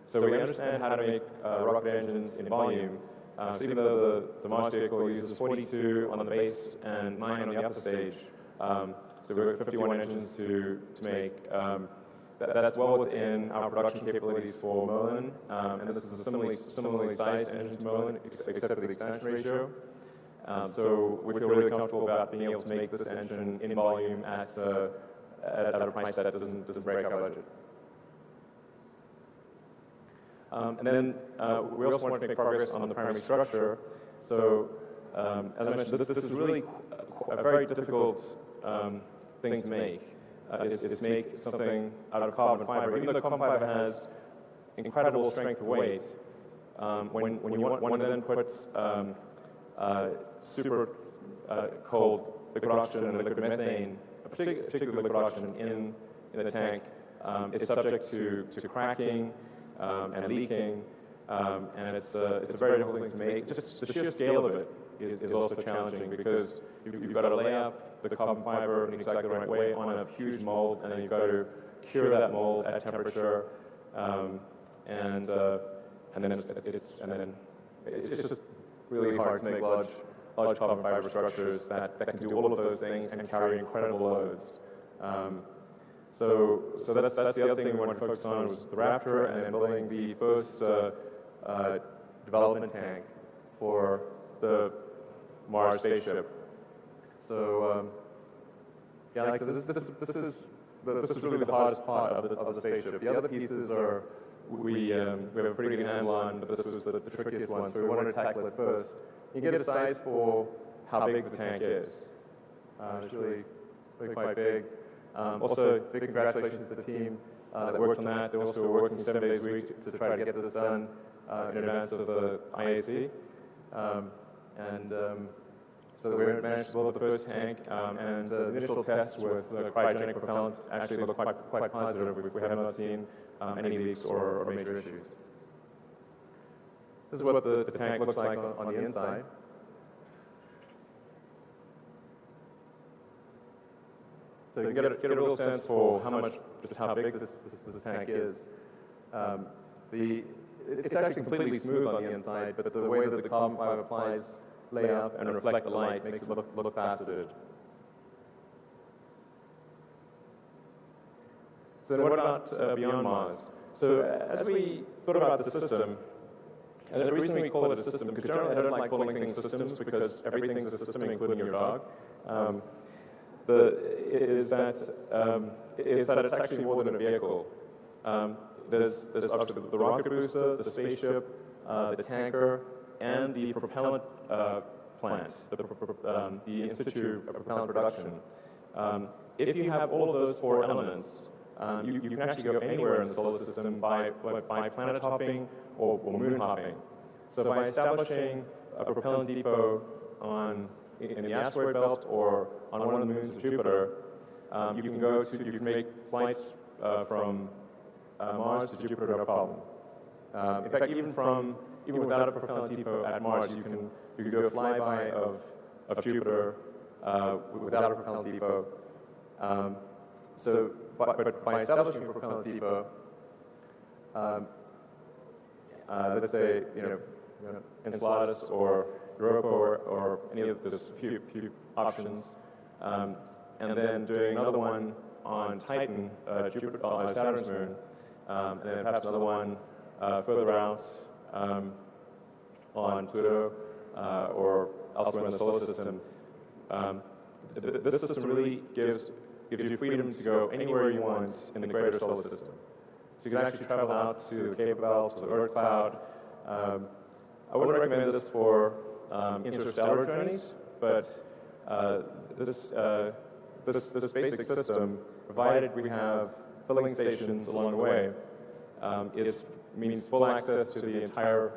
So we understand how to make rocket engines in volume. So even though the Mars vehicle uses 42 on the base and 9 on the upper stage, so we've got 51 engines to make. That's well within our production capabilities for Merlin, and this is a similarly sized engine to Merlin, except for the expansion ratio. So we feel really comfortable about being able to make this engine in volume at a price that doesn't break our budget. And then we also want to make progress on the primary structure. So as I mentioned, this is really a very difficult thing to make. Is make something out of carbon fiber. Even though carbon fiber has incredible strength of weight, when you want to then put super cold liquid oxygen and liquid methane, particularly liquid oxygen in the tank, it's subject to cracking and leaking, and it's a very difficult thing to make. Just the sheer scale of it is also challenging because you've got to lay up the carbon fiber in exactly the right way on a huge mold, and then you've got to cure that mold at temperature, and then it's just really hard to make large carbon fiber structures that can do all of those things and carry incredible loads. So that's the other thing we want to focus on was the Raptor, and then building the first development tank for the Mars spaceship. So yeah, like I said, this is really the hardest part of the spaceship. The other pieces are we have a pretty good handle on, but this was the trickiest one. So we wanted to tackle it first. You get a size for how big the tank is. It's really quite big. Also, big congratulations to the team that worked on that. They also were working 7 days a week to try to get this done in advance of the IAC. So we managed to build the first tank, and the initial tests with cryogenic propellant actually look quite positive. We have not seen any leaks or major issues. This is what the tank looks like on the inside. So you can get a real sense for just how big this tank is. It's actually completely smooth on the inside, but the way that the carbon fiber plies lay up and reflect the light makes it look faceted. So then what about beyond Mars? So as we thought about the system, and the reason we call it a system, because generally I don't like calling things systems because everything's a system, including your dog, is that it's actually more than a vehicle. There's obviously the rocket booster, the spaceship, the tanker, and the propellant plant, the Institute of Propellant Production. If you have all of those 4 elements, you can actually go anywhere in the solar system by planet hopping or moon hopping. So by establishing a propellant depot in the asteroid belt or on one of the moons of Jupiter, you can make flights from Mars to Jupiter no problem. In fact, even even without a propellant depot at Mars, you can do a flyby of Jupiter without a propellant depot. But by establishing a propellant depot, let's say Enceladus or Europa or any of those few options, and then doing another one on Titan, Jupiter, Saturn's moon, and then perhaps another one further out on Pluto or elsewhere in the solar system. This system really gives you freedom to go anywhere you want in the greater solar system. So you can actually travel out to the Kuiper Belt, to the Oort cloud. I wouldn't recommend this for interstellar journeys, but this basic system, provided we have filling stations along the way, means full access to the entire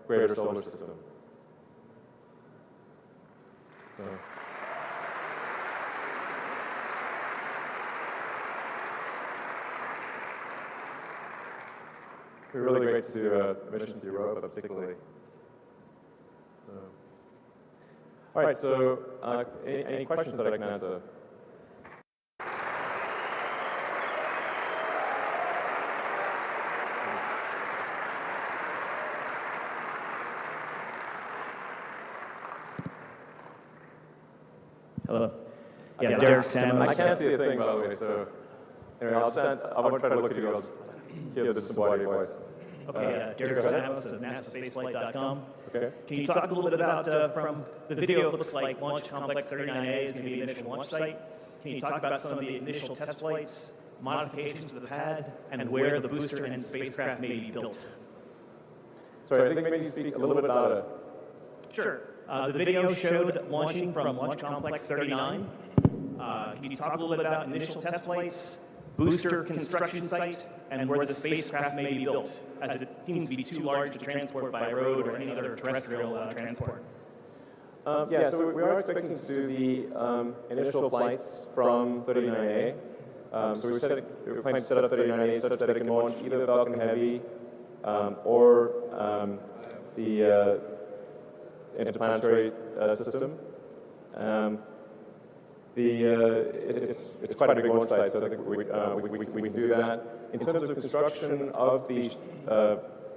greater solar system. So. It'd be really great to do a mission to Europa, particularly. All right, so any questions that I can answer? Hello. Yeah, Derek Stamos. I can't see a thing, by the way, so anyway, I won't try to look at you. I'll just hear the disembodied voice. Okay, Derek Stamos of NASASpaceflight.com. Okay. Can you talk a little bit about, from the video, it looks like Launch Complex 39A is going to be the initial launch site. Can you talk about some of the initial test flights, modifications to the pad, and where the booster and spacecraft may be built? Sorry, I think maybe you speak a little bit louder. Sure. The video showed launching from Launch Complex 39. Can you talk a little bit about initial test flights, booster construction site, and where the spacecraft may be built, as it seems to be too large to transport by road or any other terrestrial transport? Yeah, so we are expecting to do the initial flights from 39A. So we're planning to set up 39A such that it can launch either Falcon Heavy or the Interplanetary system. It's quite a big launch site, so I think we can do that. In terms of construction of the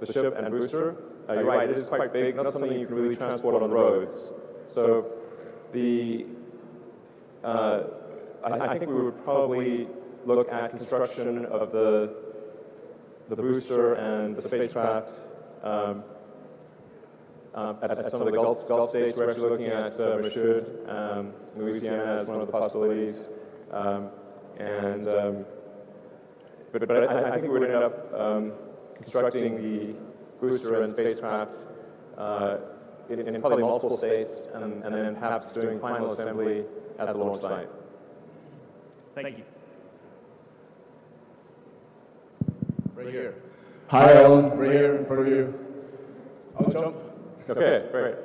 ship and booster, you're right, it is quite big, not something you can really transport on the roads. So I think we would probably look at construction of the booster and the spacecraft at some of the Gulf states. We're actually looking at Mashud, Louisiana as one of the possibilities. But I think we would end up constructing the booster and spacecraft in probably multiple states, and then perhaps doing final assembly at the launch site. Thank you. Right here. Hi, Alan. Right here in front of you. I'll jump. Okay, great.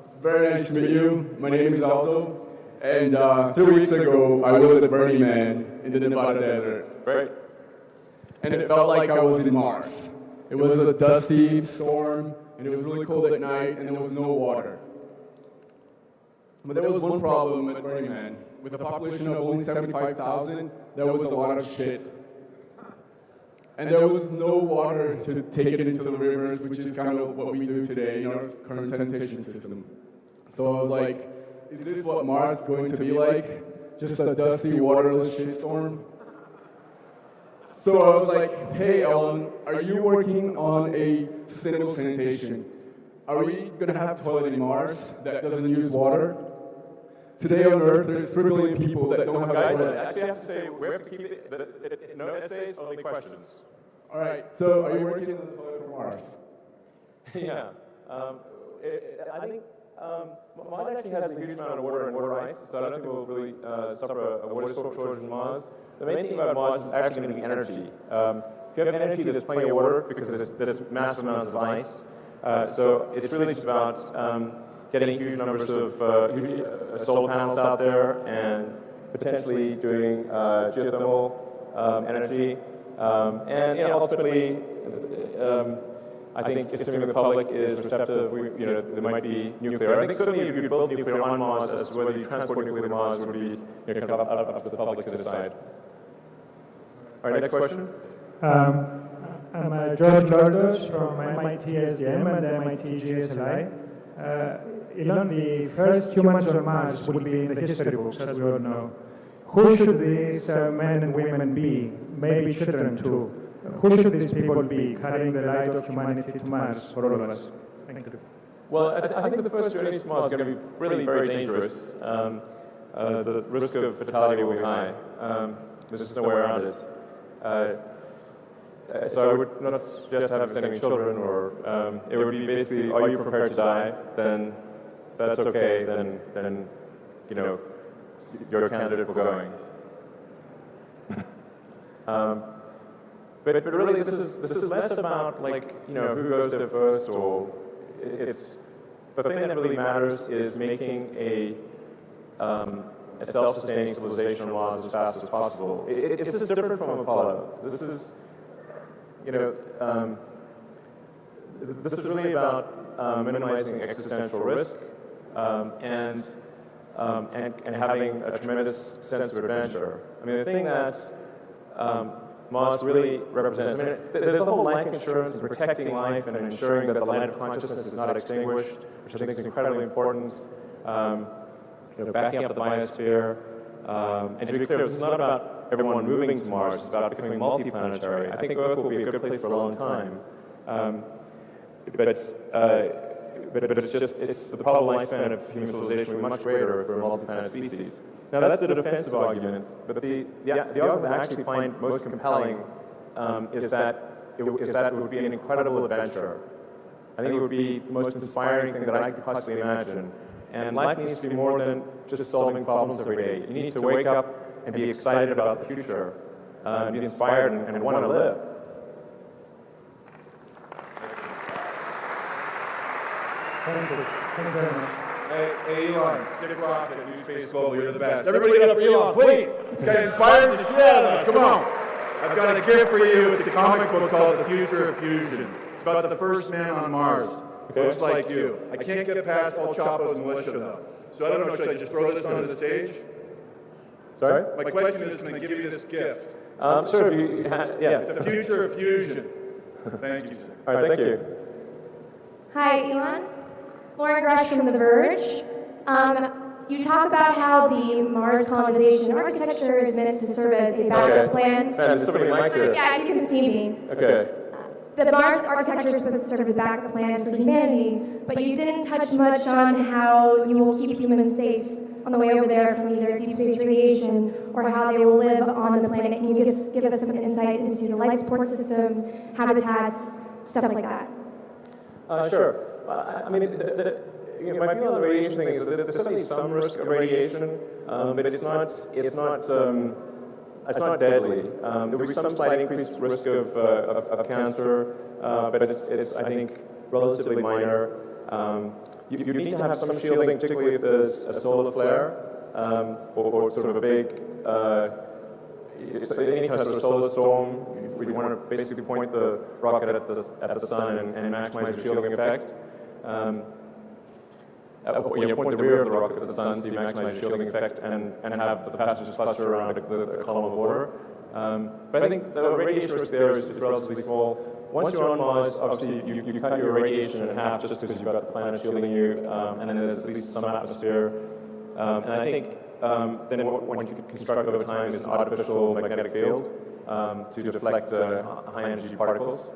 It's very nice to meet you. My name is Aldo, and 3 weeks ago I was at Burning Man in the Nevada desert. Great. And it felt like I was in Mars. It was a dusty storm, and it was really cold at night, and there was no water. But there was one problem at Burning Man. With a population of only 75,000, there was a lot of shit. And there was no water to take it into the rivers, which is kind of what we do today in our current sanitation system. So I was like, is this what Mars is going to be like? Just a dusty, waterless shitstorm? So I was like, hey, Ellen, are you working on a sustainable sanitation? Are we going to have a toilet in Mars that doesn't use water? Today on Earth, there's 3 billion people that don't have a Guys, toilet. I actually have to say, we have to keep it, no essays, only questions. All right, so are you working on the toilet for Mars? Yeah. I think Mars actually has a huge amount of water and water ice, so I don't think we'll really suffer a water shortage in Mars. The main thing about Mars is actually going to be energy. If you have energy, there's plenty of water because there's massive amounts of ice. So it's really just about getting huge numbers of solar panels out there and potentially doing geothermal energy. And ultimately, I think assuming the public is receptive, there might be nuclear. I think certainly if you build nuclear on Mars, as to whether you transport nuclear to Mars would be kind of up to the public to decide. All right, next question. I'm George Lordos from MIT SDM and MIT GSLI. Elon, the first humans on Mars will be in the history books, as we all know. Who should these men and women be? Maybe children too. Who should these people be carrying the light of humanity to Mars for all of us? Thank you. Well, I think the first journey to Mars is going to be really very dangerous. The risk of fatality will be high. There's just no way around it. So I would not suggest sending children, or it would be basically, are you prepared to die? Then that's okay. Then you're a candidate for going. But really, this is less about who goes there first, or it's the thing that really matters is making a self-sustaining civilization on Mars as fast as possible. It's just different from Apollo. This is this is really about minimizing existential risk and having a tremendous sense of adventure. I mean, the thing that Mars really represents, there's the whole life insurance and protecting life and ensuring that the light of consciousness is not extinguished, which I think is incredibly important. Backing up the biosphere. And to be clear, this is not about everyone moving to Mars, it's about becoming multiplanetary. I think Earth will be a good place for a long time. But it's the probable lifespan of human civilization will be much greater if we're a multi-planet species. Now that's the defensive argument, but the argument that I actually find most compelling is that it would be an incredible adventure. I think it would be the most inspiring thing that I could possibly imagine. And life needs to be more than just solving problems every day. You need to wake up and be excited about the future, be inspired and want to live. Thank you very much. Hey, Elon, Dick Rocket, New Space Global, you're the best. Everybody get up for Elon, please. This guy inspires the shit out of us. Come on. I've got a gift for you. It's a comic book called The Future of Fusion. It's about the first man on Mars. Looks like you. I can't get past El Chapo's militia, though. So I don't know, should I just throw this onto the stage? Sorry? My question is, can I give you this gift? Sure, if you yeah. The Future of Fusion. Thank you, sir. All right, thank you. Hi, Elon. Lauren Grush from The Verge. You talk about how the Mars colonization architecture is meant to serve as a backup plan. Man, there's so many mics here. Yeah, you can see me. Okay. The Mars architecture is supposed to serve as a backup plan for humanity, but you didn't touch much on how you will keep humans safe on the way over there from either deep space radiation or how they will live on the planet. Can you give us some insight into the life support systems, habitats, stuff like that? Sure. I mean, my view on the radiation thing is that there's certainly some risk of radiation, but it's not deadly. There will be some slight increased risk of cancer, but it's I think relatively minor. You need to have some shielding, particularly if there's a solar flare or sort of a big any kind of solar storm. We want to basically point the rocket at the sun and maximize the shielding effect. Point the rear of the rocket at the sun so you maximize the shielding effect and have the passengers cluster around a column of water. But I think the radiation risk there is relatively small. Once you're on Mars, obviously you cut your radiation in half just because you've got the planet shielding you, and then there's at least some atmosphere. And I think then what you could construct over time is an artificial magnetic field to deflect high-energy particles.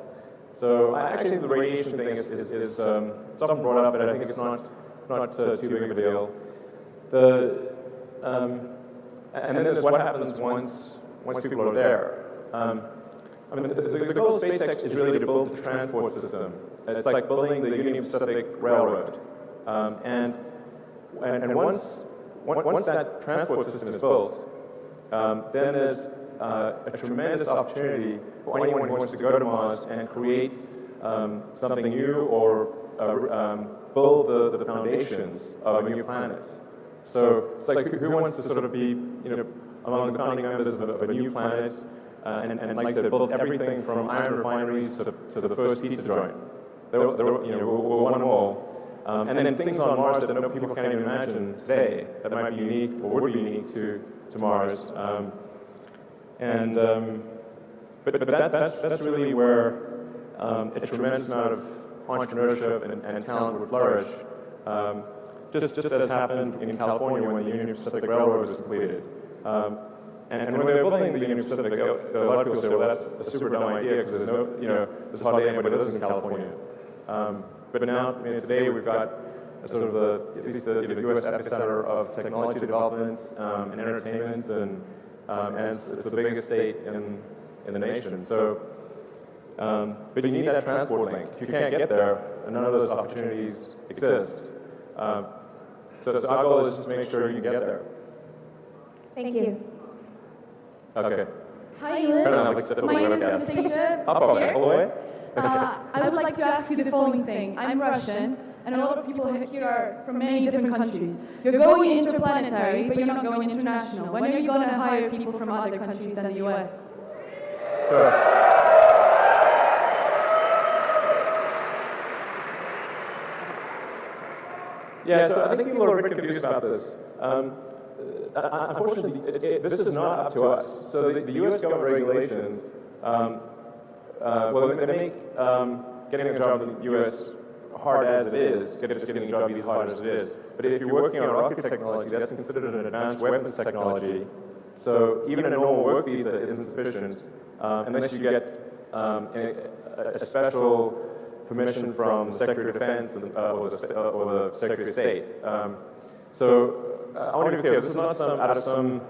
So I actually think the radiation thing is it's often brought up, but I think it's not too big of a deal. And then there's what happens once people are there. I mean, the goal of SpaceX is really to build the transport system. It's like building the Union Pacific Railroad. And once that transport system is built, then there's a tremendous opportunity for anyone who wants to go to Mars and create something new or build the foundations of a new planet. So it's like who wants to sort of be, among the founding members of a new planet, and like I said, build everything from iron refineries to the first pizza joint. we'll want them all. And then things on Mars that no people can't even imagine today that might be unique or would be unique to Mars. But that's really where a tremendous amount of entrepreneurship and talent would flourish. Just as happened in California when the Union Pacific Railroad was completed. And when they were building the Union Pacific, a lot of people say, well, that's a super dumb idea because there's hardly anybody that lives in California. But now, today we've got sort of at least the U.S. epicenter of technology development and entertainment, and it's the biggest state in the nation. So, but you need that transport link. If you can't get there, none of those opportunities exist. So our goal is just to make sure you can get there. Thank you. Okay. Hi, Elon. My name is Anastasia. All the way? I would like to ask you the following thing. I'm Russian, and a lot of people here are from many different countries. You're going interplanetary, but you're not going international. When are you going to hire people from other countries than the U.S.? Sure. Yeah, so I think people are a bit confused about this. Unfortunately, this is not up to us. So the U.S. government regulations, they make getting a job in the U.S. hard as it is, getting a job easy hard as it is. But if you're working on rocket technology, that's considered an advanced weapons technology. So even a normal work visa isn't sufficient unless you get a special permission from the Secretary of Defense or the Secretary of State. I want to be clear, this is not out of some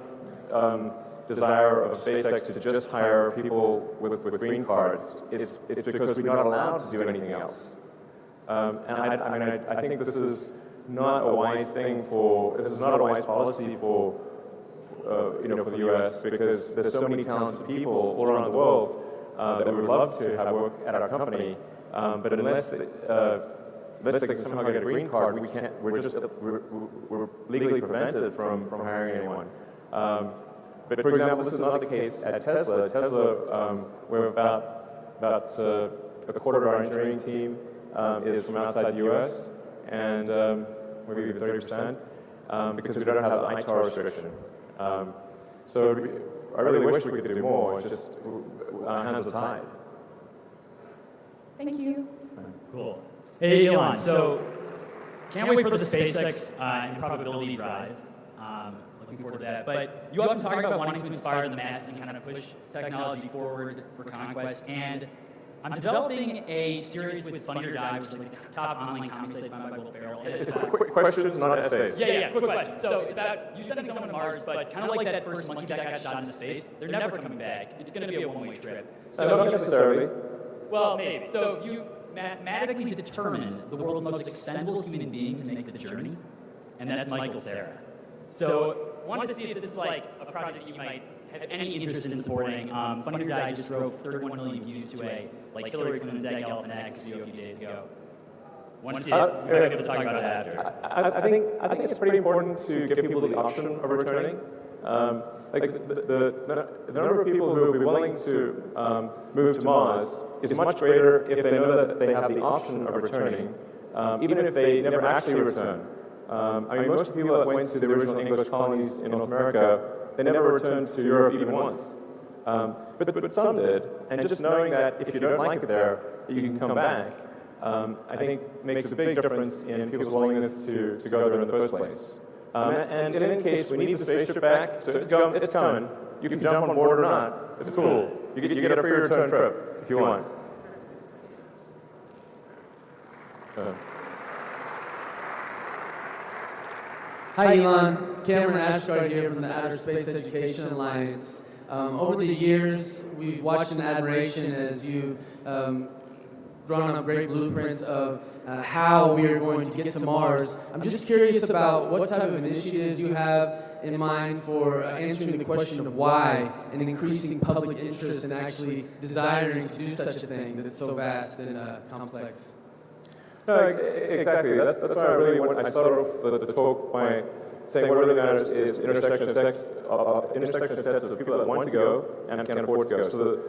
desire of SpaceX to just hire people with green cards. It's because we're not allowed to do anything else. I think this is not a wise this is not a wise policy for the U.S. because there's so many talented people all around the world that we would love to have work at our company. But unless they can somehow get a green card, we can't. We're legally prevented from hiring anyone. But for example, this is not the case at Tesla. Tesla, we're about a quarter of our engineering team is from outside the U.S. and maybe even 30% because we don't have the ITAR restriction. So I really wish we could do more. It's just our hands are tied. Thank you. Cool. Hey, Elon, so can't wait for the SpaceX improbability drive. Looking forward to that. But you often talk about wanting to inspire the masses and kind of push technology forward for conquest. And I'm developing a series with Funny or Die, which is like the top online comedy site found by Will Ferrell. It's quick questions, not essays. Yeah, quick question. So it's about you sending someone to Mars, but kind of like that first monkey that got shot into space. They're never coming back. It's going to be a one-way trip. So not necessarily. Well, maybe. So you mathematically determine the world's most expendable human being to make the journey, and that's Michael Cera. So wanted to see if this is like a project that you might have any interest in supporting. Funny or Die just drove 31 million views to a Hillary Clinton's Egg Elephant Egg video a few days ago. Want to see if we might be able to talk about it after. I think it's pretty important to give people the option of returning. The number of people who will be willing to move to Mars is much greater if they know that they have the option of returning, even if they never actually return. Most people that went to the original English colonies in North America, they never returned to Europe even once. But some did, and just knowing that if you don't like it there, you can come back, I think makes a big difference in people's willingness to go there in the first place. And in any case, we need the spaceship back, so it's coming. You can jump on board or not. It's cool. You get a free return trip if you want. Hi, Elon. Cameron Ashgard here from the Outer Space Education Alliance. Over the years, we've watched in admiration as you've drawn up great blueprints of how we are going to get to Mars. I'm just curious about what type of initiatives you have in mind for answering the question of why and increasing public interest in actually desiring to do such a thing that's so vast and complex. Exactly. That's why I really want. I started off the talk by saying what really matters is intersection sets of people that want to go and can afford to go. So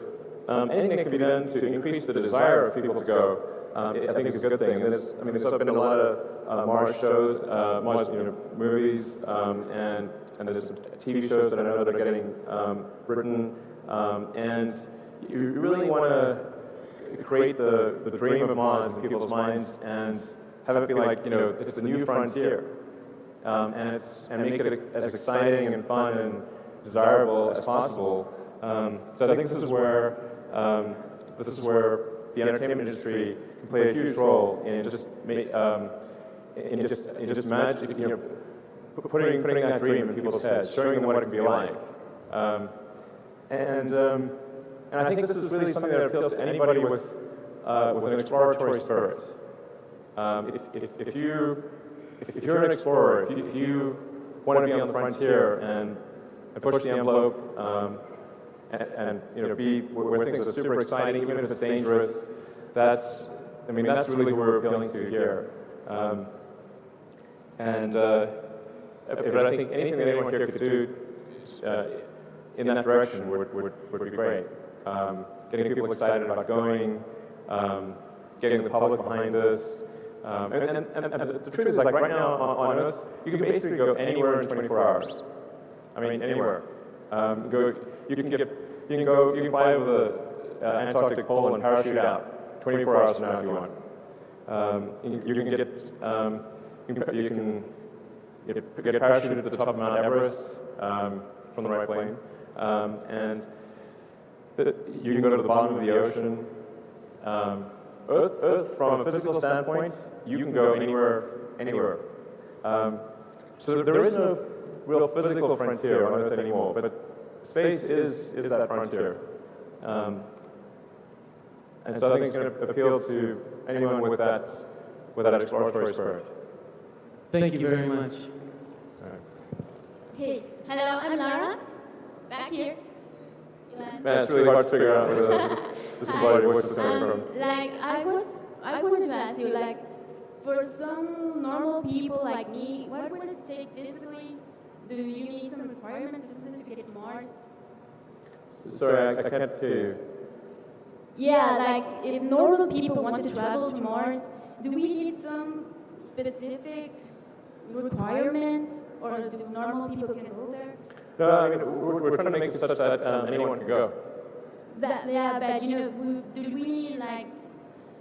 anything that can be done to increase the desire of people to go I think it's a good thing. There's been a lot of Mars shows, Mars movies, and there's some TV shows that I know that are getting written, and you really want to create the dream of Mars in people's minds and have it be like, it's the new frontier, and make it as exciting and fun and desirable as possible. So I think this is where the entertainment industry can play a huge role in just magic, putting that dream in people's heads, showing them what it can be like. And I think this is really something that appeals to anybody with an exploratory spirit. If you're an explorer, if you want to be on the frontier and push the envelope, and be where things are super exciting, even if it's dangerous, that's really who we're appealing to here. But I think anything that anyone here could do in that direction would be great. Getting people excited about going, getting the public behind this. And the truth is, like right now on Earth, you can basically go anywhere in 24 hours. I mean, anywhere. You can fly over the Antarctic Pole and parachute out 24 hours from now if you want. You can get parachuted to the top of Mount Everest from the right plane, and you can go to the bottom of the ocean. Earth, from a physical standpoint, you can go anywhere. So there is no real physical frontier on Earth anymore, but space is that frontier. And so I think it's going to appeal to anyone with that exploratory spirit. Thank you very much. Right. Hey, hello, I'm Lara. Back here. Man, it's really hard to figure out where this is where your voice is coming from. I wanted to ask you, for some normal people like me, what would it take physically? Do you need some requirements or something to get to Mars? Sorry, I can't hear you. Yeah, if normal people want to travel to Mars, do we need some specific requirements, or do normal people can go there? No, we're trying to make it such that anyone can go. But do we need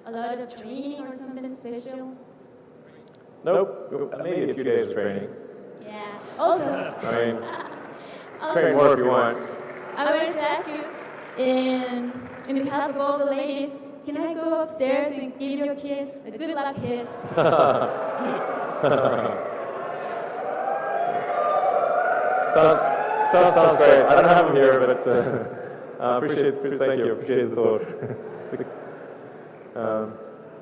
a lot of training or something special? Nope, maybe a few days of training. Yeah. Also, train more if you want. I wanted to ask you, in behalf of all the ladies, can I go upstairs and give you a kiss, a good luck kiss? Sounds great. I don't have them here, but thank you. Appreciate the thought.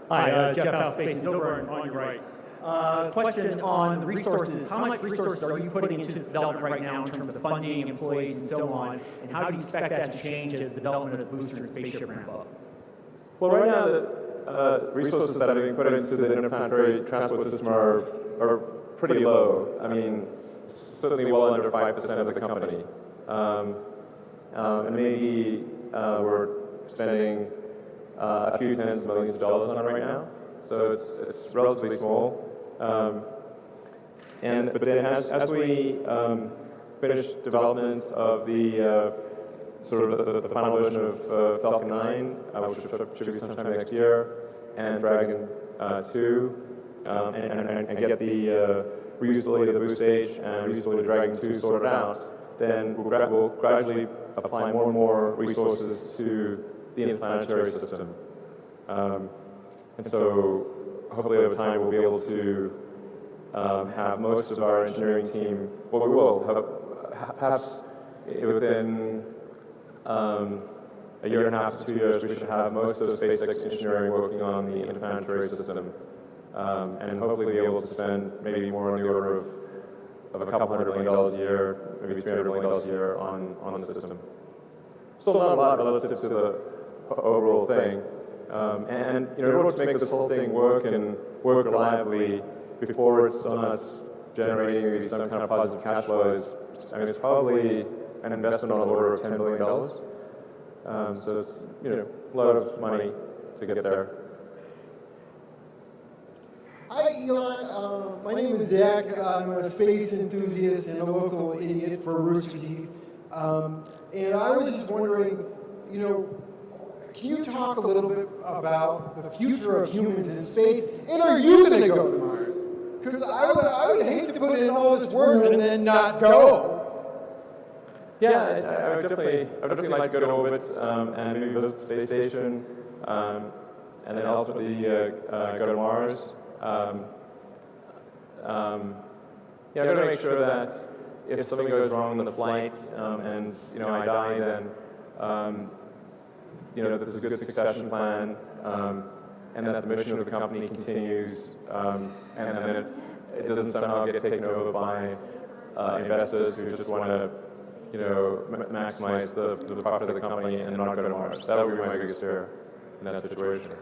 Hi, Jeff House, Space is over on your right. Question on the resources. How much resources are you putting into this development right now in terms of funding, employees, and so on? And how do you expect that to change as the development of the booster and spaceship ramp up? Well, right now, the resources that are being put into the interplanetary transport system are pretty low. I mean, certainly well under 5% of the company. And maybe we're spending a few tens of millions of dollars on it right now. So it's relatively small. But then as we finish development of the the final version of Falcon 9, which should be sometime next year, and Dragon 2, and get the reusability of the boost stage and reusability of Dragon 2 sorted out, then we'll gradually apply more and more resources to the interplanetary system. And so hopefully over time we'll be able to have most of our engineering team, well, we will have, perhaps within a year and a half to 2 years, we should have most of SpaceX engineering working on the interplanetary system, and hopefully be able to spend maybe more on the order of a couple $100 million a year, maybe $300 million a year on the system. Still not a lot relative to the overall thing. And in order to make this whole thing work and work reliably before it's on us generating some kind of positive cash flows, it's probably an investment on the order of $10 billion. So it's a lot of money to get there. Elon. My name is Zach. I'm a space enthusiast and a local idiot for Rooster Teeth. And I was just wondering, you know, can you talk a little bit about the future of humans in space? And are you going to go to Mars? Because I would hate to put in all this work and then not go. Yeah, I would definitely like to go to orbit and maybe visit the space station, and then ultimately go to Mars. Yeah, I've got to make sure that if something goes wrong in the flight and I die, then that there's a good succession plan, and that the mission of the company continues, and then it doesn't somehow get taken over by investors who just want to maximize the profit of the company and not go to Mars. That would be my biggest fear in that situation.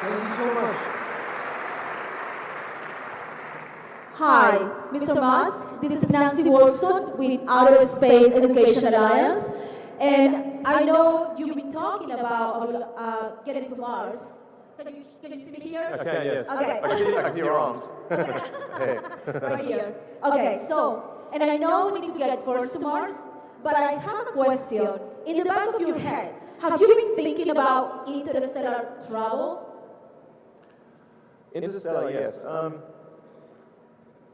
Thank you so much. Hi, Mr. Musk. This is Nancy Wilson with Outer Space Education Alliance. And I know you've been talking about getting to Mars. Can you see me here? I can, yes. Okay. I can see your arms. Hey. Right here. Okay, so, and I know we need to get first to Mars, but I have a question. In the back of your head, have you been thinking about interstellar travel? Interstellar, yes.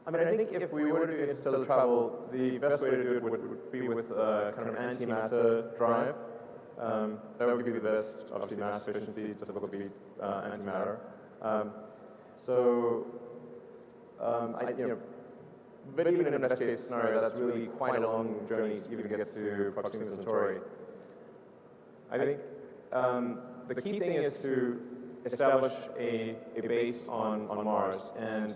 I think if we were to do interstellar travel, the best way to do it would be with kind of an antimatter drive. That would give you the best, obviously, mass efficiency. It's difficult to beat antimatter. But even in a best case scenario, that's really quite a long journey to even get to Proxima Centauri. I think the key thing is to establish a base on Mars, and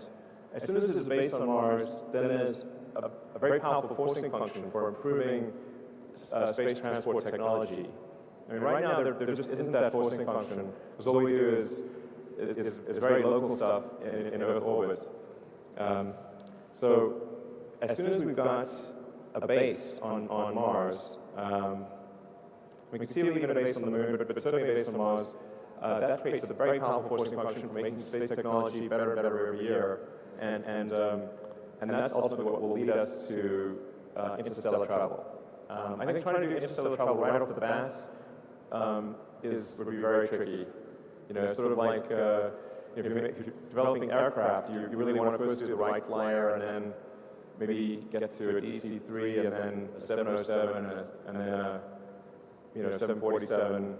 as soon as there's a base on Mars, then there's a very powerful forcing function for improving space transport technology. I mean, right now there just isn't that forcing function, because all we do is very local stuff in Earth orbit. So as soon as we've got a base on Mars, we can see even a base on the Moon, but certainly a base on Mars, that creates a very powerful forcing function for making space technology better and better every year. And that's ultimately what will lead us to interstellar travel. I think trying to do interstellar travel right off the bat would be very tricky. Sort of like if you're developing aircraft, you really want to first do the Wright Flyer and then maybe get to a DC-3 and then a 707 and then a 747.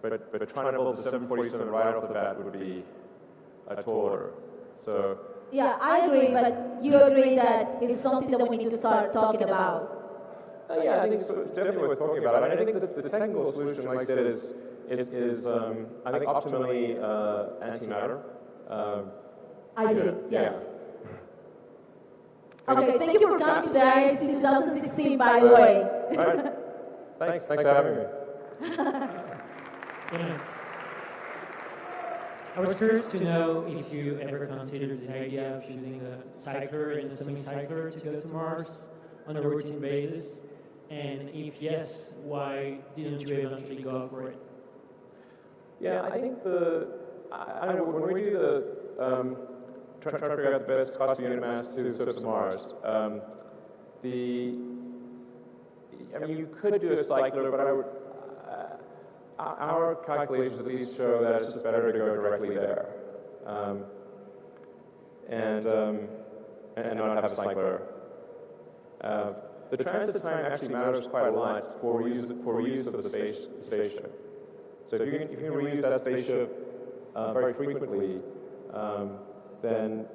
But trying to build the 747 right off the bat would be a tall order. So. Yeah, I agree, but you agree that it's something that we need to start talking about. Yeah, I think it's definitely worth talking about. I think that the technical solution, like I said, is I think optimally antimatter. I see. Yes. Okay, thank you for coming today. It's 2016, by the way. All right. Thanks for having me. I was curious to know if you ever considered the idea of using a cycler and a semi-cycler to go to Mars on a routine basis, and if yes, why didn't you eventually go for it? Yeah, I think I don't know, when we do the try to figure out the best cost per unit mass to the surface of Mars, you could do a cycler, but our calculations at least show that it's just better to go directly there, and not have a cycler. The transit time actually matters quite a lot for reuse of the spaceship. So if you can reuse that spaceship very frequently, then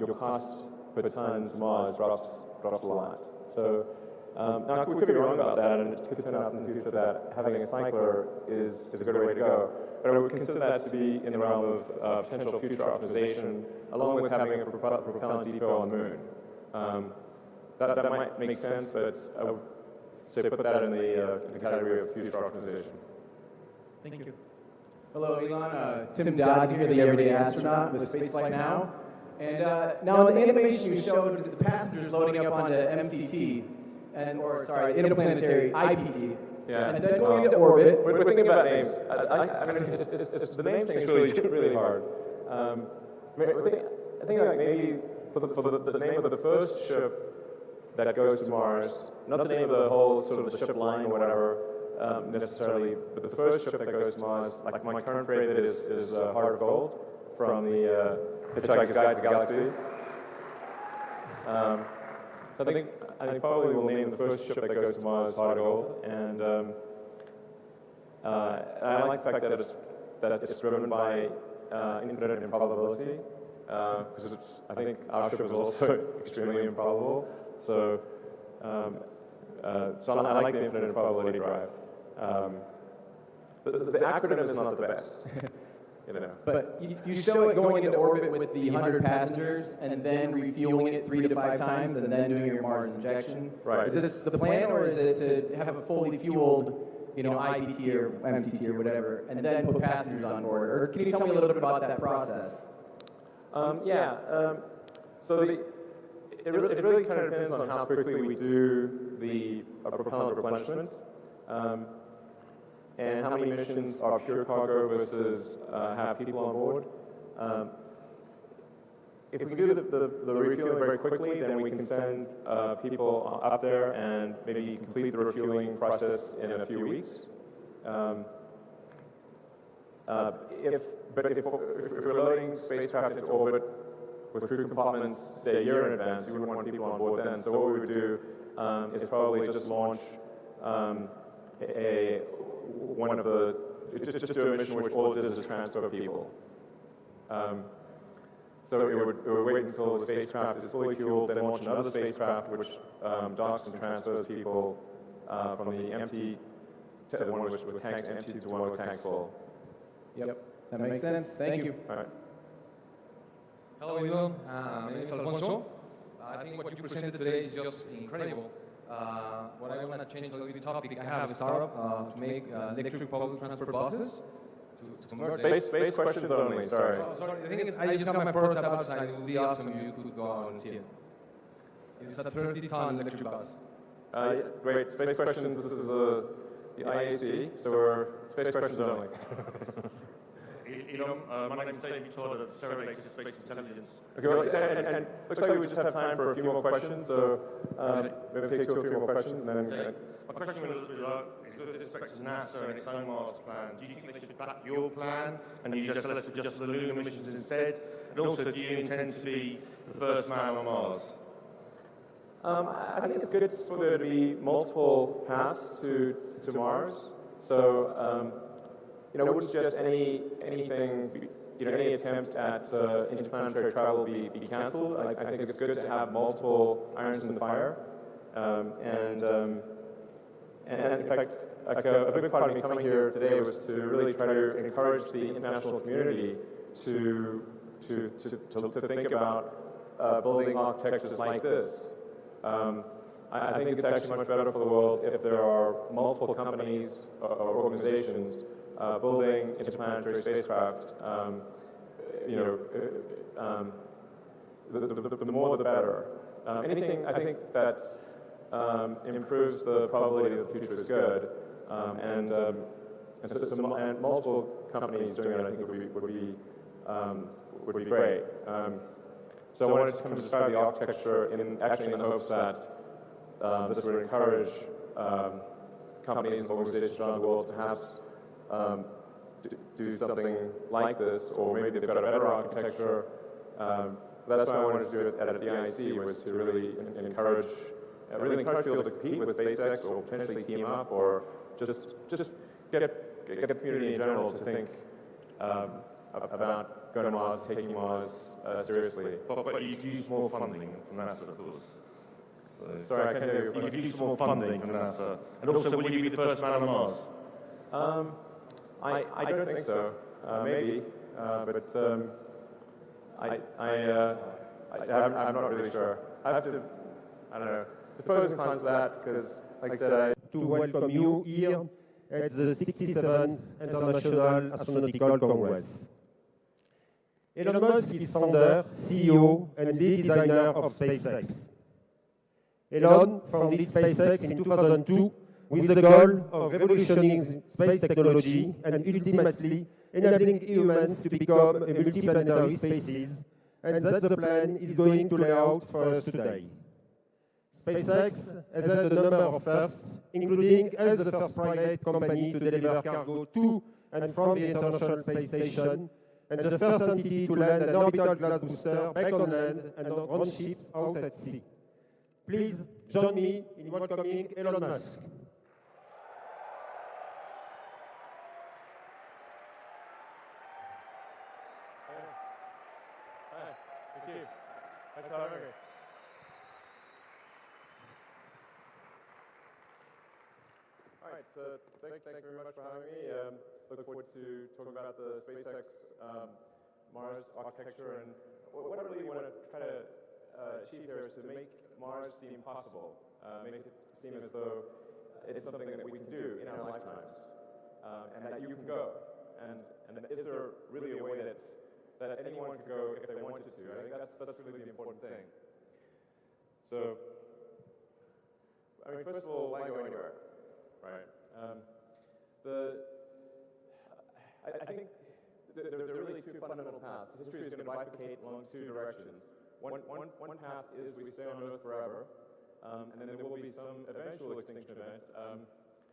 your cost per ton to Mars drops a lot. So. Now, we could be wrong about that, and it could turn out in the future that having a cycler is a good way to go. But I would consider that to be in the realm of potential future optimization, along with having a propellant depot on the Moon. That might make sense, but I would say put that in the category of future optimization. Thank you. Hello, Elon. Tim Dodd here, the Everyday Astronaut with Spaceflight Now. And now in the animation you showed the passengers loading up onto MCT. Interplanetary IPT. Yeah. And then going into orbit. We're thinking about names. The name thing is really hard. I think like maybe for the name of the first ship that goes to Mars, not the name of the whole sort of the ship line or whatever necessarily, but the first ship that goes to Mars, like my current favorite is Heart of Gold from the Hitchhiker's Guide to the Galaxy. So I think probably we'll name the first ship that goes to Mars Heart of Gold, and I like the fact that it's driven by infinite improbability, because I think our ship is also extremely improbable. So, so I like the infinite improbability drive. The acronym is not the best. You know. But you show it going into orbit with the 100 passengers and then refueling it 3 to 5 times and then doing your Mars injection. Right. Is this the plan, or is it to have a fully fueled, you know, IPT or MCT or whatever, and then put passengers on board? Or can you tell me a little bit about that process? So it really kind of depends on how quickly we do the propellant replenishment. And how many missions are pure cargo versus have people on board. If we do the refueling very quickly, then we can send people up there and maybe complete the refueling process in a few weeks. If we're loading spacecraft into orbit with crew compartments, say a year in advance, you wouldn't want people on board then. So what we would do is probably just launch just do a mission which all it does is transfer people. So it would wait until the spacecraft is fully fueled, then launch another spacecraft which docks and transfers people from the empty one with tanks empty to one with tanks full. Yep, that makes sense. Thank you. All right. Hello, everyone. My name is Alfonso. I think what you presented today is just incredible. What I want to change a little bit the topic, I have a startup to make electric public transport buses to convert Space questions only, sorry. Sorry, the thing is, I just have my prototype outside. It would be awesome if you could go out and see it. It's a 30-ton electric bus. Great, space questions, this is the IAC, so we're space questions only. My name is David Todd of Sarah Lakes Space Intelligence. Okay, well, and looks like we just have time for a few more questions, so maybe take 2 or 3 more questions, and then... Okay. My question is with respect to NASA and its own Mars plan. Do you think they should back your plan and you just let's adjust the lunar missions instead? And also, do you intend to be the first man on Mars? I think it's good for there to be multiple paths to Mars. So, it wouldn't just anything, any attempt at interplanetary travel be cancelled. I think it's good to have multiple irons in the fire. And in fact, like a big part of me coming here today was to really try to encourage the international community to think about building architectures like this. I think it's actually much better for the world if there are multiple companies or organizations building interplanetary spacecraft. The more the better. Anything I think that improves the probability that the future is good, and multiple companies doing it, I think would be great. So I wanted to come describe the architecture in the hopes that this would encourage companies and organizations around the world to perhaps do something like this, or maybe they've got a better architecture. That's why I wanted to do it at the IC, was to really encourage people to compete with SpaceX, or potentially team up, or just get the community in general to think about going to Mars, taking Mars seriously. But you could use more funding from NASA, of course. Sorry, I can't hear you. You could use more funding from NASA. And also, will you be the first man on Mars? I don't think so. Maybe, but I'm not really sure. I have to, I don't know. The pros and cons of that, because, like I said, to welcome you here at the 67th International Astronautical Congress. Elon Musk is founder, CEO, and lead designer of SpaceX. Elon founded SpaceX in 2002 with the goal of revolutionizing space technology and ultimately enabling humans to become a multiplanetary species, and that's the plan is going to lay out for us today. SpaceX has had a number of firsts, including as the first private company to deliver cargo to and from the International Space Station, and the first entity to land an orbital glass booster back on land and run ships out at sea. Please join me in welcoming Elon Musk. Hi, thank you. Thanks for having me. All right, thank you very much for having me. Look forward to talking about the SpaceX Mars architecture, and what I really want to try to achieve here is to make Mars seem possible, make it seem as though it's something that we can do in our lifetimes, and that you can go. And is there really a way that anyone could go if they wanted to? I think that's really the important thing. So, I mean, first of all, why go anywhere, right? I think there are really two fundamental paths. History is going to bifurcate along two directions. One path is we stay on Earth forever, and then there will be some eventual extinction event.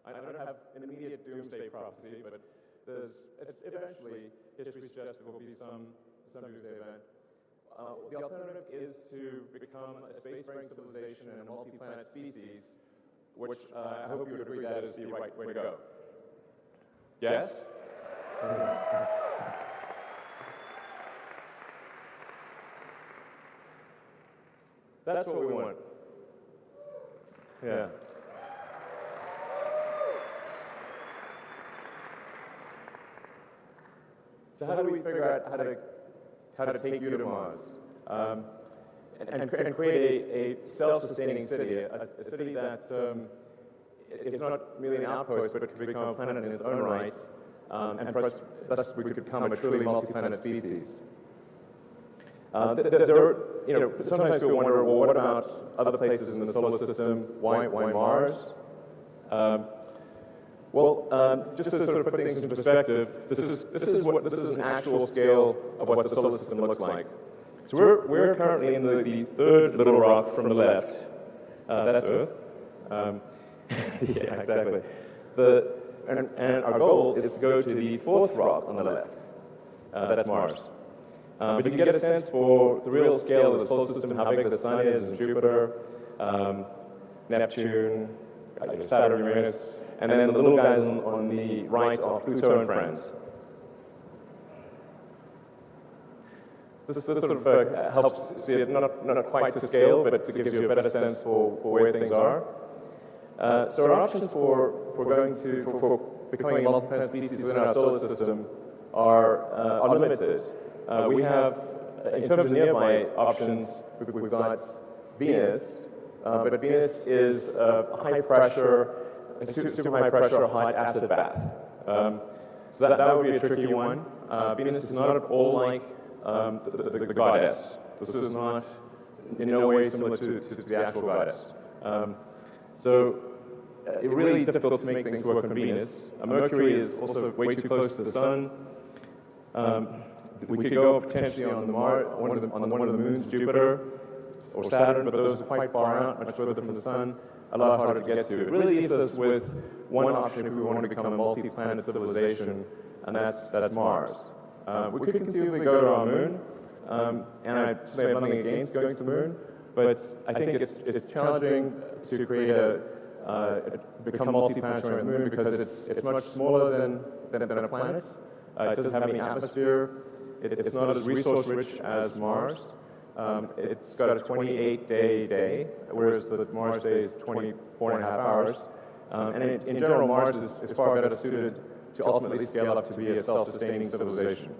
I don't have an immediate doomsday prophecy, but eventually history suggests there will be some doomsday event. The alternative is to become a space-faring civilization and a multi-planet species, which I hope you would agree that is the right way to go. Yes? That's what we want. Yeah. So how do we figure out how to take you to Mars and create a self-sustaining city, a city that is not merely an outpost, but could become a planet in its own right, and for us, thus we could become a truly multi-planet species. Sometimes people wonder, well, what about other places in the solar system? Why Mars? Just to sort of put things into perspective, this is an actual scale of what the solar system looks like. So we're currently in the third little rock from the left. That's Earth. Yeah, exactly. And our goal is to go to the fourth rock on the left. That's Mars. But you can get a sense for the real scale of the solar system, how big the Sun is, and Jupiter, Neptune, Saturn, Uranus, and then the little guys on the right are Pluto and friends. This sort of helps see it not quite to scale, but it gives you a better sense for where things are. So our options for becoming a multi-planet species within our solar system are limited. We have, in terms of nearby options, we've got Venus, but Venus is a high-pressure, super high-pressure hot acid bath. So that would be a tricky one. Venus is not at all like the goddess. This is not in no way similar to the actual goddess. So it's really difficult to make things work on Venus. Mercury is also way too close to the Sun. We could go potentially on one of the moons, Jupiter or Saturn, but those are quite far out, much further from the Sun, a lot harder to get to. It really leaves us with one option if we want to become a multi-planet civilization, and that's Mars. We could conceivably go to our moon, and I say have nothing against going to the moon, but I think it's challenging to create become multi-planetary on the moon because it's much smaller than a planet. It doesn't have any atmosphere. It's not as resource-rich as Mars. It's got a 28-day day, whereas the Mars day is 24.5 hours. And in general, Mars is far better suited to ultimately scale up to be a self-sustaining civilization.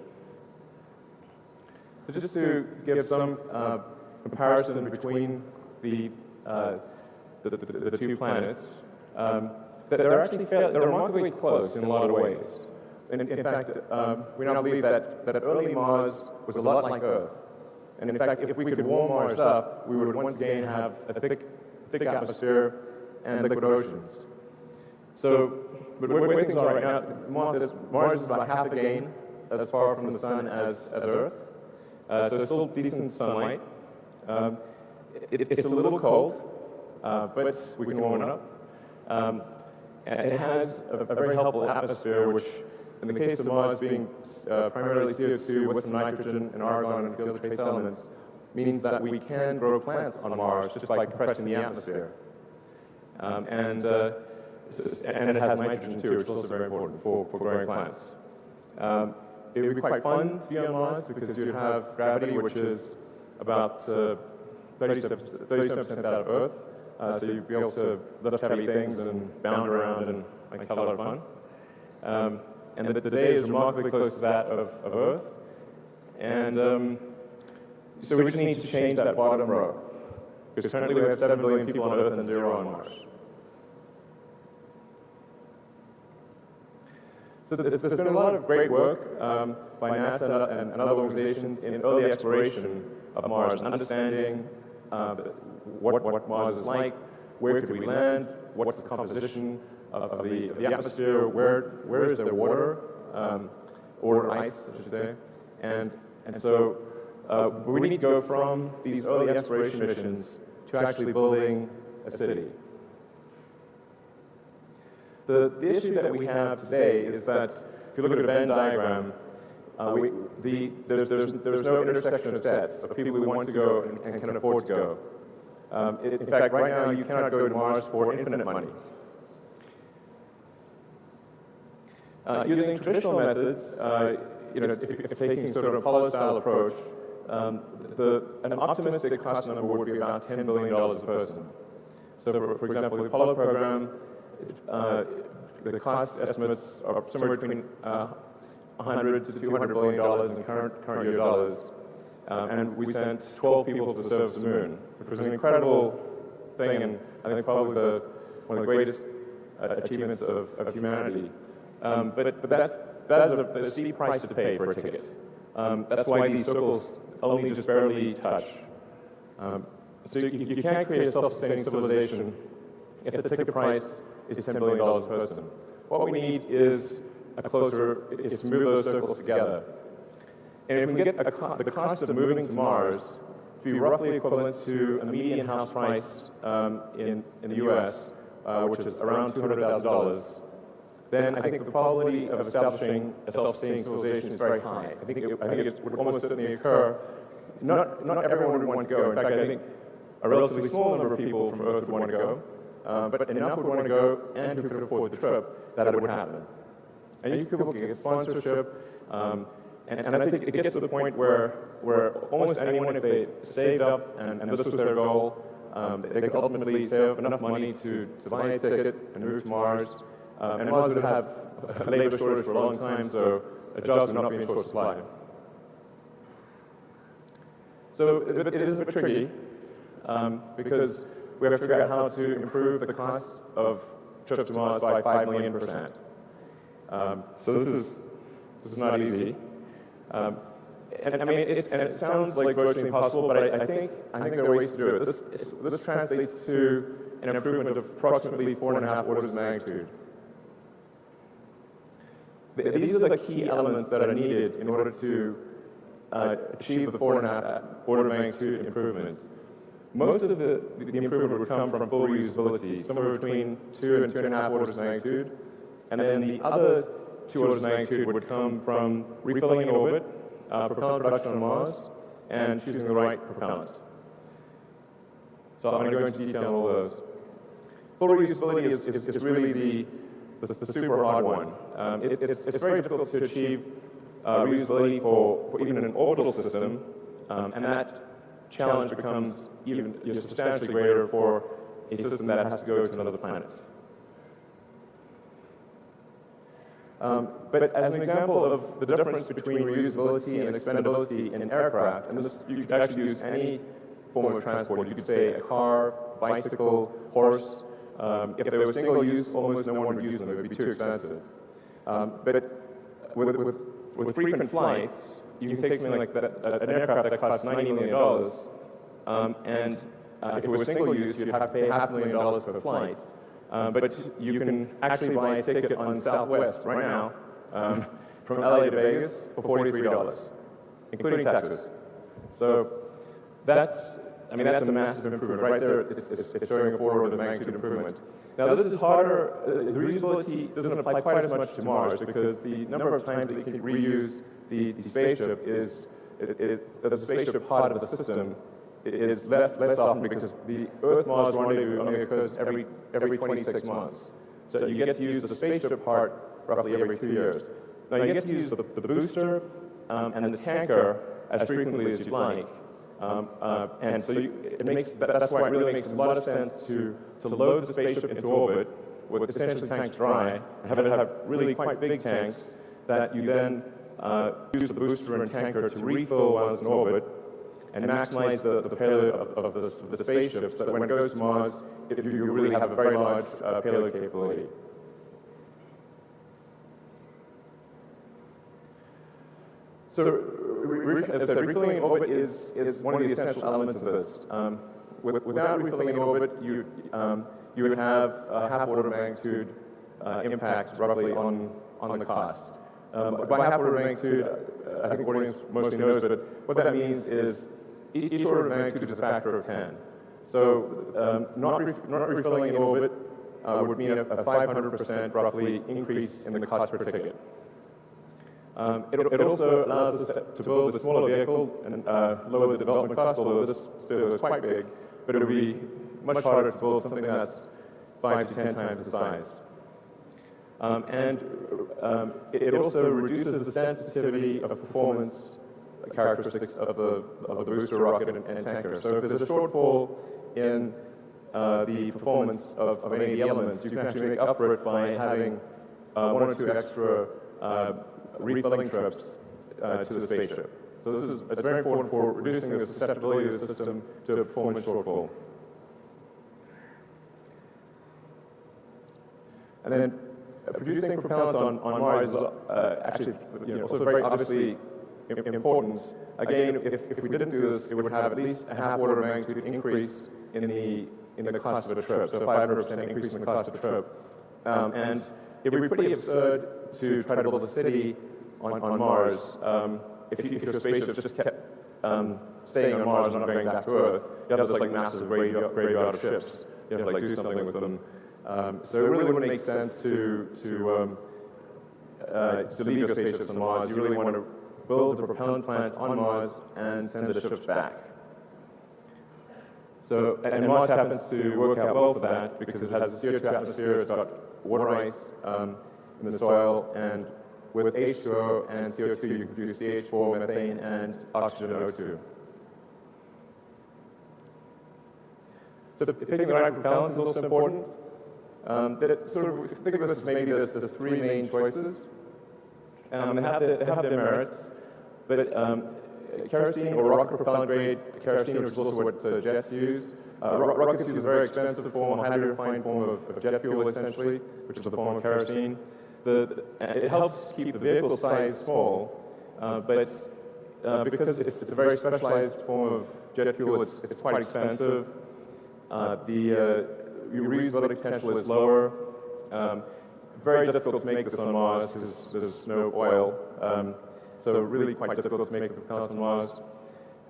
So just to give some comparison between the two planets, they're remarkably close in a lot of ways. In fact, we now believe that early Mars was a lot like Earth. And in fact, if we could warm Mars up, we would once again have a thick atmosphere and liquid oceans. So, but where things are right now, Mars is about half again as far from the sun as Earth. So it's still decent sunlight. It's a little cold, but we can warm it up. And it has a very helpful atmosphere, which, in the case of Mars being primarily CO2 with some nitrogen and argon and a few other trace elements, means that we can grow plants on Mars just by compressing the atmosphere. And it has nitrogen too, which is also very important for growing plants. It would be quite fun to be on Mars because you'd have gravity, which is about 37% out of Earth. So you'd be able to lift heavy things and bound around and have a lot of fun. And the day is remarkably close to that of Earth. And so we just need to change that bottom row. Because currently we have 7 billion people on Earth and 0 on Mars. So there's been a lot of great work by NASA and other organizations in early exploration of Mars, understanding what Mars is like, where could we land, what's the composition of the atmosphere, where is there water, or ice, I should say. And so we need to go from these early exploration missions to actually building a city. The issue that we have today is that if you look at a Venn diagram, there's no intersection of sets of people who want to go and can afford to go. In fact, right now you cannot go to Mars for infinite money. Using traditional methods, if taking sort of an Apollo-style approach, an optimistic cost number would be about $10 billion a person. So, for example, the Apollo program, the cost estimates are somewhere between $100 to $200 billion in current year dollars. And we sent 12 people to the surface of the moon, which was an incredible thing, and I think probably one of the greatest achievements of humanity. But that is a steep price to pay for a ticket. That's why these circles only just barely touch. So you can't create a self-sustaining civilization if the ticket price is $10 billion a person. What we need is to move those circles together. And if we can get the cost of moving to Mars to be roughly equivalent to a median house price in the US, which is around $200,000, then I think the probability of establishing a self-sustaining civilization is very high. I think it would almost certainly occur. Not everyone would want to go. In fact, I think a relatively small number of people from Earth would want to go. But enough would want to go and who could afford the trip that it would happen. And you could get sponsorship, and I think it gets to the point where almost anyone, if they saved up and this was their goal, they could ultimately save enough money to buy a ticket and move to Mars. And Mars would have a labor shortage for a long time, so jobs would not be in short supply. So it is a bit tricky, because we have to figure out how to improve the cost of trips to Mars by 5 million %. So this is not easy. And I mean, it sounds like virtually impossible, but I think there are ways to do it. This translates to an improvement of approximately 4.5 orders of magnitude. These are the key elements that are needed in order to achieve the 4.5 order of magnitude improvement. Most of the improvement would come from full reusability, somewhere between 2 and 2.5 orders of magnitude. And then the other 2 orders of magnitude would come from refilling an orbit, propellant production on Mars, and choosing the right propellant. So I'm going to go into detail on all those. Full reusability is really the super hard one. It's very difficult to achieve reusability for even an orbital system, and that challenge becomes even substantially greater for a system that has to go to another planet. But as an example of the difference between reusability and expendability in aircraft, and this, you could actually use any form of transport. You could say a car, bicycle, horse. If they were single use, almost no one would use them. It would be too expensive. But with frequent flights, you can take something like an aircraft that costs $90 million, and if it was single use, you'd have to pay $500,000 per flight. but you can actually buy a ticket on Southwest right now from LA to Vegas for $43, including taxes. So that's a massive improvement. Right there, it's showing a 4 order of magnitude improvement. Now, this is harder. The reusability doesn't apply quite as much to Mars because the number of times that you can reuse the spaceship is, the spaceship part of the system is less often because the Earth-Mars rendezvous only occurs every 26 months. So you get to use the spaceship part roughly every 2 years. Now, you get to use the booster and the tanker as frequently as you'd like. And so that's why it really makes a lot of sense to load the spaceship into orbit with essentially tanks dry and have it have really quite big tanks that you then use the booster and tanker to refill while it's in orbit and maximize the payload of the spaceship so that when it goes to Mars, you really have a very large payload capability. So, as I said, refilling in orbit is one of the essential elements of this. Without refilling in orbit, you would have a half-order of magnitude impact roughly on the cost. By half-order of magnitude, I think the audience mostly knows, but what that means is each order of magnitude is a factor of 10. So not refilling in orbit would mean a 500% roughly increase in the cost per ticket. It also allows us to build a smaller vehicle and lower the development cost, although this vehicle is quite big, but it would be much harder to build something that's 5 to 10 times the size. It also reduces the sensitivity of performance characteristics of the booster rocket and tanker. So if there's a shortfall in the performance of any of the elements, you can actually make up for it by having 1 or 2 extra refilling trips to the spaceship. So it's very important for reducing the susceptibility of the system to a performance shortfall. And then producing propellants on Mars is actually also very obviously important. Again, if we didn't do this, it would have at least a half-order of magnitude increase in the cost of a trip, so 500% increase in the cost of a trip. And it would be pretty absurd to try to build a city on Mars if your spaceship just kept staying on Mars and not going back to Earth. You have this massive graveyard of ships. You have to do something with them. So it really wouldn't make sense to leave your spaceships on Mars. You really want to build a propellant plant on Mars and send the ships back. So, and Mars happens to work out well for that because it has a CO2 atmosphere, it's got water ice in the soil, and with H2O and CO2 you can produce CH4, methane, and oxygen O2. So picking the right propellant is also important. Think of this as maybe there's 3 main choices. They have their merits, but kerosene or rocket propellant grade kerosene, which is also what jets use. Rockets use a very expensive form, a highly refined form of jet fuel, essentially, which is a form of kerosene. It helps keep the vehicle size small, but because it's a very specialized form of jet fuel, it's quite expensive. The reusability potential is lower. Very difficult to make this on Mars because there's no oil. So really quite difficult to make the propellant on Mars.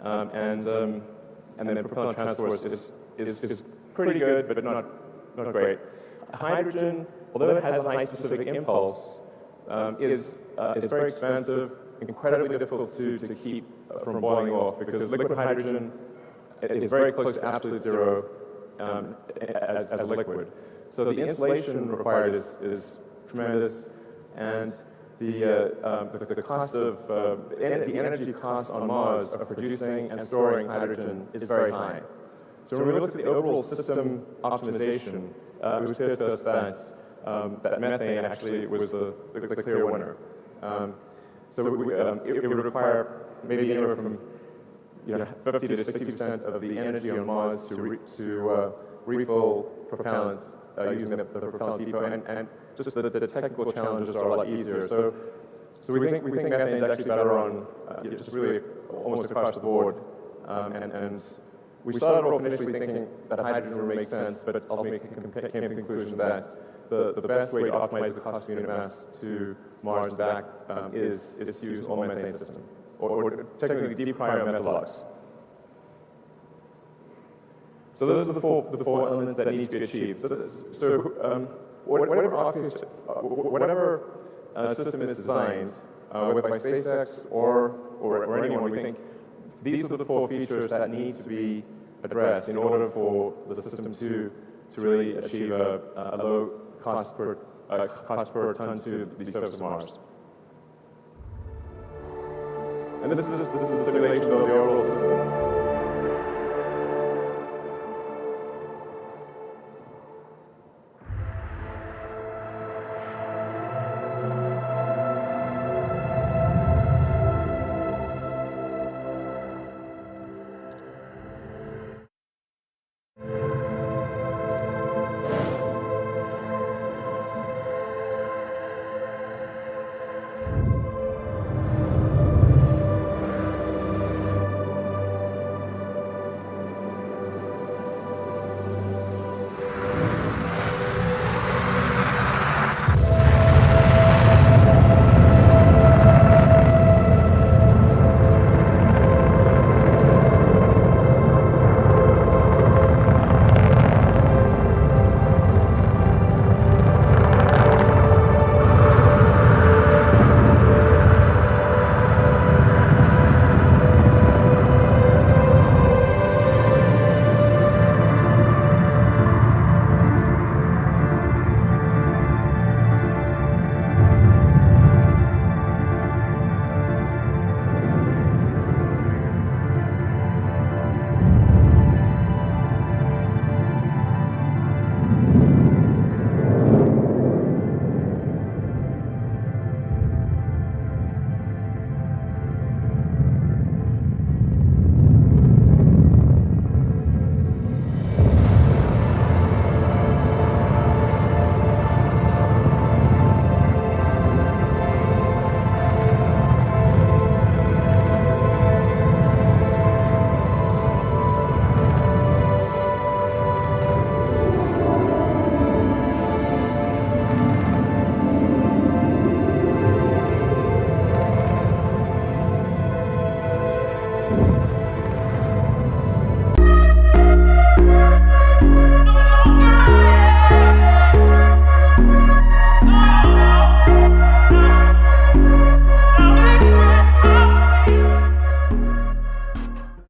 And then the propellant transport is pretty good, but not great. Hydrogen, although it has a high specific impulse, is very expensive, incredibly difficult to keep from boiling off because liquid hydrogen is very close to absolute zero as a liquid. So the insulation required is tremendous, and the cost of the energy cost on Mars of producing and storing hydrogen is very high. So when we look at the overall system optimization, it was clear to us that methane actually was the clear winner. So it would require maybe anywhere from 50 to 60% of the energy on Mars to refill propellants using the propellant depot, and just the technical challenges are a lot easier. So we think methane is actually better on just really almost across the board, and We started off initially thinking that hydrogen would make sense, but ultimately came to the conclusion that the best way to optimize the cost of unit mass to Mars and back is to use all methane system, or technically deep cryo methalogs. So those are the four elements that need to be achieved. Whatever system is designed, whether by SpaceX or anyone, we think these are the four features that need to be addressed in order for the system to really achieve a low cost per ton to the surface of Mars. And this is a simulation of the overall system.